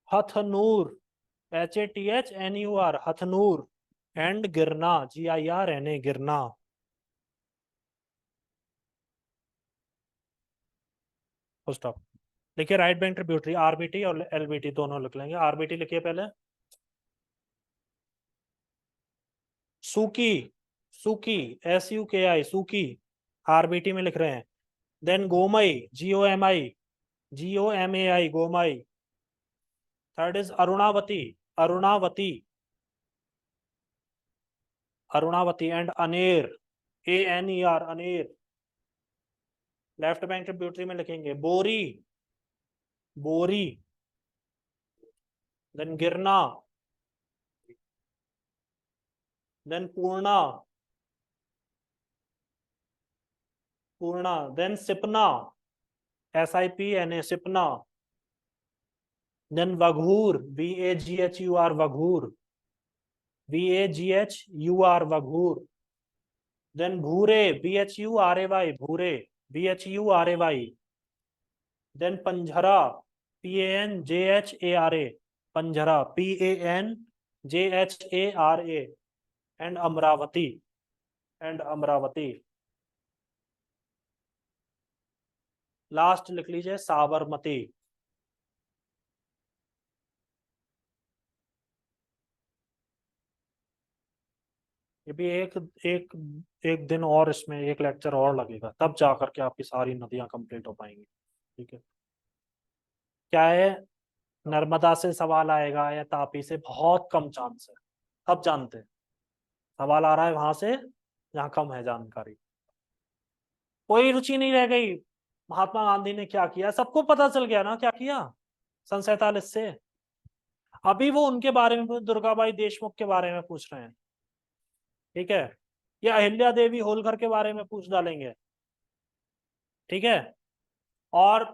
S1: Hatnur, HATHNUR, Hatnur, and गिरना, GIRNA, गिरना। Stop. लिखिए right bank tributary, RBT और LBT दोनों लिख लेंगे। RBT लिखिए पहले, सूकी, सूकी, SUKI, सूकी, RBT में लिख रहे हैं। Then Gomai, GOMI, GOMAI, Gomai. Third is Arunavati, Arunavati, Arunavati, and Aner, ANER, Aner. Left bank tributary में लिखेंगे Bori, Bori, then Girna, then Purna, Purna, then Sipna, SIPNA Sipna. Then Vaghur, VAGHUR Vaghur, VAGHUR Vaghur. Then Bhuray, BHURAY Bhuray, BHURAY। Then Panjhara, PANJHARA Panjhara, PANJHARA। And Amravati, and Amravati. Last लिख लीजिए साबरमती। ये भी एक एक एक दिन और, इसमें एक लेक्चर और लगेगा, तब जा करके आपकी सारी नदियां कंप्लीट हो पाएंगी। ठीक है, क्या है, नर्मदा से सवाल आएगा या तापी से, बहुत कम चांस है, सब जानते हैं। सवाल आ रहा है वहां से जहाँ कम है जानकारी। कोई रुचि नहीं रह गई, महात्मा गांधी ने क्या किया सबको पता चल गया ना, क्या किया सन 47 से। अभी वो उनके बारे में, दुर्गाबाई देशमुख के बारे में पूछ रहे हैं, ठीक है, या अहिल्या देवी होलकर के बारे में पूछ डालेंगे। ठीक है, और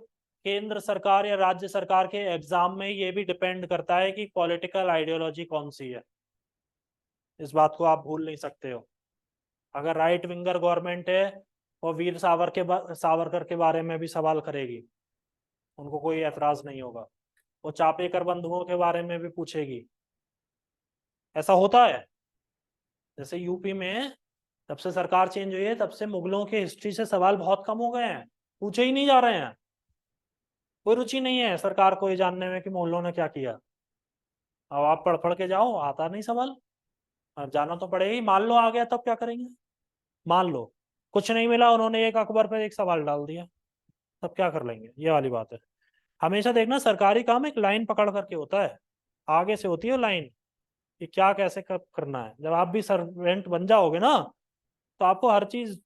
S1: केंद्र सरकार या राज्य सरकार के एग्जाम में ये भी डिपेंड करता है कि पॉलिटिकल आइडियोलॉजी कौन सी है। इस बात को आप भूल नहीं सकते हो। अगर राइट विंगर गवर्नमेंट है, वो वीर सावरकर के बारे में भी सवाल करेगी, उनको कोई एतराज नहीं होगा। वो चापेकर बंधुओं के बारे में भी पूछेगी। ऐसा होता है। जैसे यूपी में तब से सरकार चेंज हुई है, तब से मुगलों के हिस्ट्री से सवाल बहुत कम हो गए हैं, पूछे ही नहीं जा रहे हैं। कोई रुचि नहीं है सरकार को ये जानने में कि मुगलों ने क्या किया। अब आप पढ़ पढ़ के जाओ, आता नहीं सवाल। अब जाना तो पड़ेगा ही। मान लो आ गया, तब क्या करेंगे। मान लो कुछ नहीं मिला, उन्होंने एक अखबार पर एक सवाल डाल दिया, तब क्या कर लेंगे। ये वाली बात है। हमेशा देखना, सरकारी काम एक लाइन पकड़ करके होता है, आगे से होती है लाइन कि क्या कैसे कब करना है। जब आप भी सर्वेंट बन जाओगे ना, तो आपको हर चीज,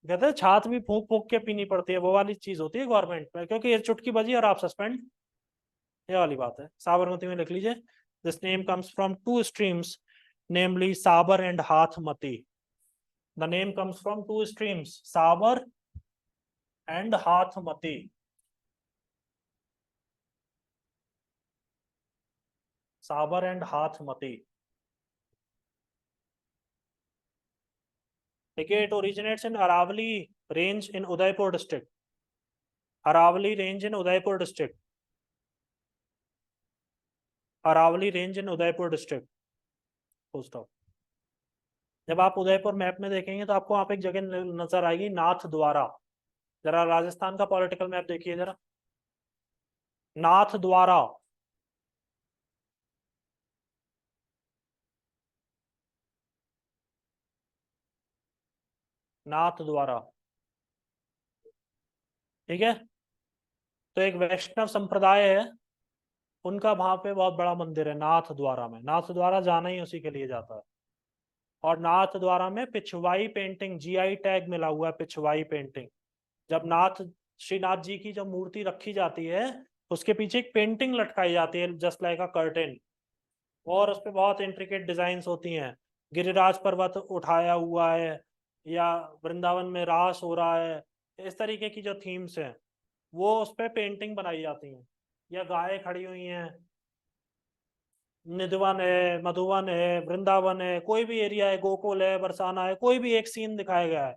S1: कहते हैं छाछ भी फूंक फूंक के पीनी पड़ती है, वो वाली चीज होती है गवर्नमेंट में, क्योंकि ये चुटकी बजी और आप सस्पेंड। ये वाली बात है। साबरमती में लिख लीजिए, this name comes from two streams, namely Sabar and Hathmati. The name comes from two streams, Sabar and Hathmati. Sabar and Hathmati. देखिए, it originates in Aravalli range in Udaipur district. Aravalli range in Udaipur district. Aravalli range in Udaipur district. Full stop. जब आप उदयपुर मैप में देखेंगे तो आपको वहां पे एक जगह नजर आएगी, नाथ द्वारा। जरा राजस्थान का पॉलिटिकल मैप देखिए जरा, नाथ द्वारा। नाथ द्वारा, ठीक है। तो एक वैष्णव संप्रदाय है, उनका वहां पे बहुत बड़ा मंदिर है नाथ द्वारा में। नाथ द्वारा जाना ही उसी के लिए जाता है। और नाथ द्वारा में पिछवाई पेंटिंग, GI टैग मिला हुआ है, पिछवाई पेंटिंग। जब श्रीनाथ जी की जब मूर्ति रखी जाती है, उसके पीछे एक पेंटिंग लटकाई जाती है, जस्ट लाइक अ कर्टेन, और उस पर बहुत इंट्रिकेट डिजाइन्स होती हैं। गिरिराज पर्वत उठाया हुआ है, या वृंदावन में रास हो रहा है, इस तरीके की जो थीम्स हैं वो उस पर पेंटिंग बनाई जाती हैं। या गायें खड़ी हुई हैं, निधवन है, मधुवन है, वृंदावन है, कोई भी एरिया है, गोकुल है, बरसाना है, कोई भी एक सीन दिखाया गया है,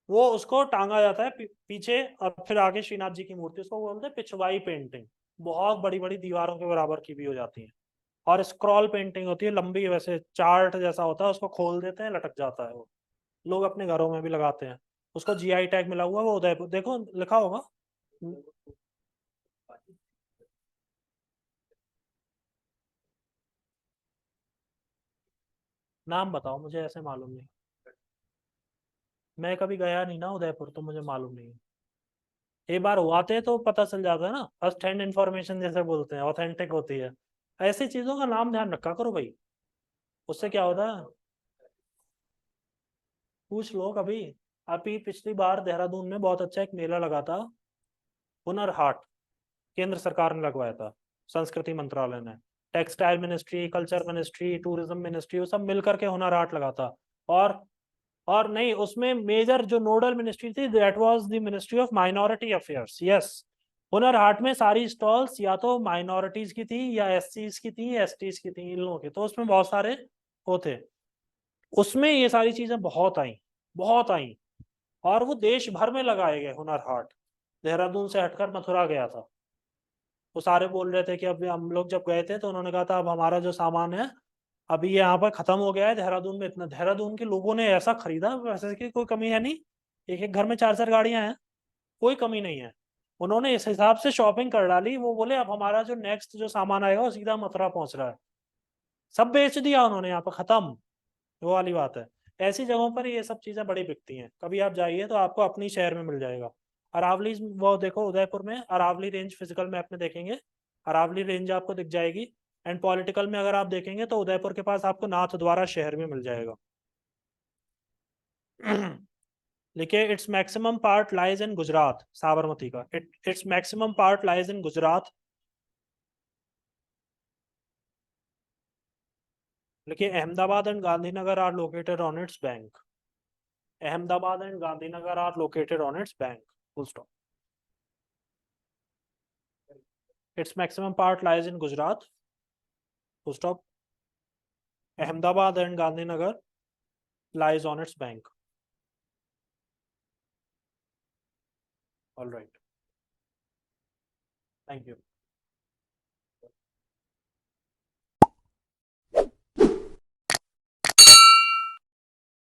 S1: वो उसको टांगा जाता है पीछे, और फिर आगे श्रीनाथ जी की मूर्ति, उसको बोलते हैं पिछवाई पेंटिंग। बहुत बड़ी बड़ी दीवारों के बराबर की भी हो जाती है। और स्क्रॉल पेंटिंग होती है, लंबी, वैसे चार्ट जैसा होता है, उसको खोल देते हैं, लटक जाता है वो। लोग अपने घरों में भी लगाते हैं। उसको GI टैग मिला हुआ है, वो उदयपुर, देखो लिखा होगा। नाम बताओ, मुझे ऐसे मालूम नहीं। मैं कभी गया नहीं ना उदयपुर, तो मुझे मालूम नहीं है। एक बार हुआ थे तो पता चल जाता है ना, फर्स्ट हैंड इन्फॉर्मेशन जैसे बोलते हैं, ऑथेंटिक होती है। ऐसी चीजों का नाम ध्यान रखा करो भाई, उससे क्या होता है, पूछ लो कभी। अभी पिछली बार देहरादून में बहुत अच्छा एक मेला लगा था, हुनर हाट, केंद्र सरकार ने लगवाया था, संस्कृति मंत्रालय ने, textile ministry, culture ministry, tourism ministry, वो सब मिलकर के हुनर हाट लगा था। और और नहीं, उसमें मेजर जो नोडल मिनिस्ट्री थी, that was the ministry of minority affairs. Yes, Hunar Haat में सारी स्टॉल्स या तो माइनॉरिटीज की थी या एससीज की थी, एसटीज की थी, इन लोगों की, तो उसमें बहुत सारे वो थे। उसमें ये सारी चीजें बहुत आई, बहुत आई, और वो देश भर में लगाए गए हुनर हाट। देहरादून से हटकर मथुरा गया था। वो सारे बोल रहे थे कि अब हम लोग जब गए थे तो उन्होंने कहा था अब हमारा जो सामान है अभी ये यहाँ पर खत्म हो गया है, देहरादून में इतना, देहरादून के लोगों ने ऐसा खरीदा, वैसे की कोई कमी है नहीं, एक एक घर में चार चार गाड़ियां हैं, कोई कमी नहीं है। उन्होंने इस हिसाब से शॉपिंग कर डाली, वो बोले अब हमारा जो नेक्स्ट जो सामान आएगा वो सीधा मथुरा पहुंच रहा है। सब बेच दिया उन्होंने यहाँ पर, खत्म। वो वाली बात है। ऐसी जगहों पर ये सब चीजें बड़ी बिकती हैं, कभी आप जाइए तो आपको अपनी शहर में मिल जाएगा। अरावली, वो देखो उदयपुर में अरावली रेंज फिजिकल मैप में देखेंगे, अरावली रेंज आपको दिख जाएगी। एंड पॉलिटिकल में अगर आप देखेंगे तो उदयपुर के पास आपको नाथ द्वारा शहर में मिल जाएगा। देखिए, its maximum part lies in Gujarat, Sabarmati का its maximum part lies in Gujarat. देखिए, Ahmedabad and Gandhinagar are located on its bank. Ahmedabad and Gandhinagar are located on its bank, full stop. Its maximum part lies in Gujarat. Full stop. Ahmedabad and Gandhinagar lies on its bank. All right. Thank you.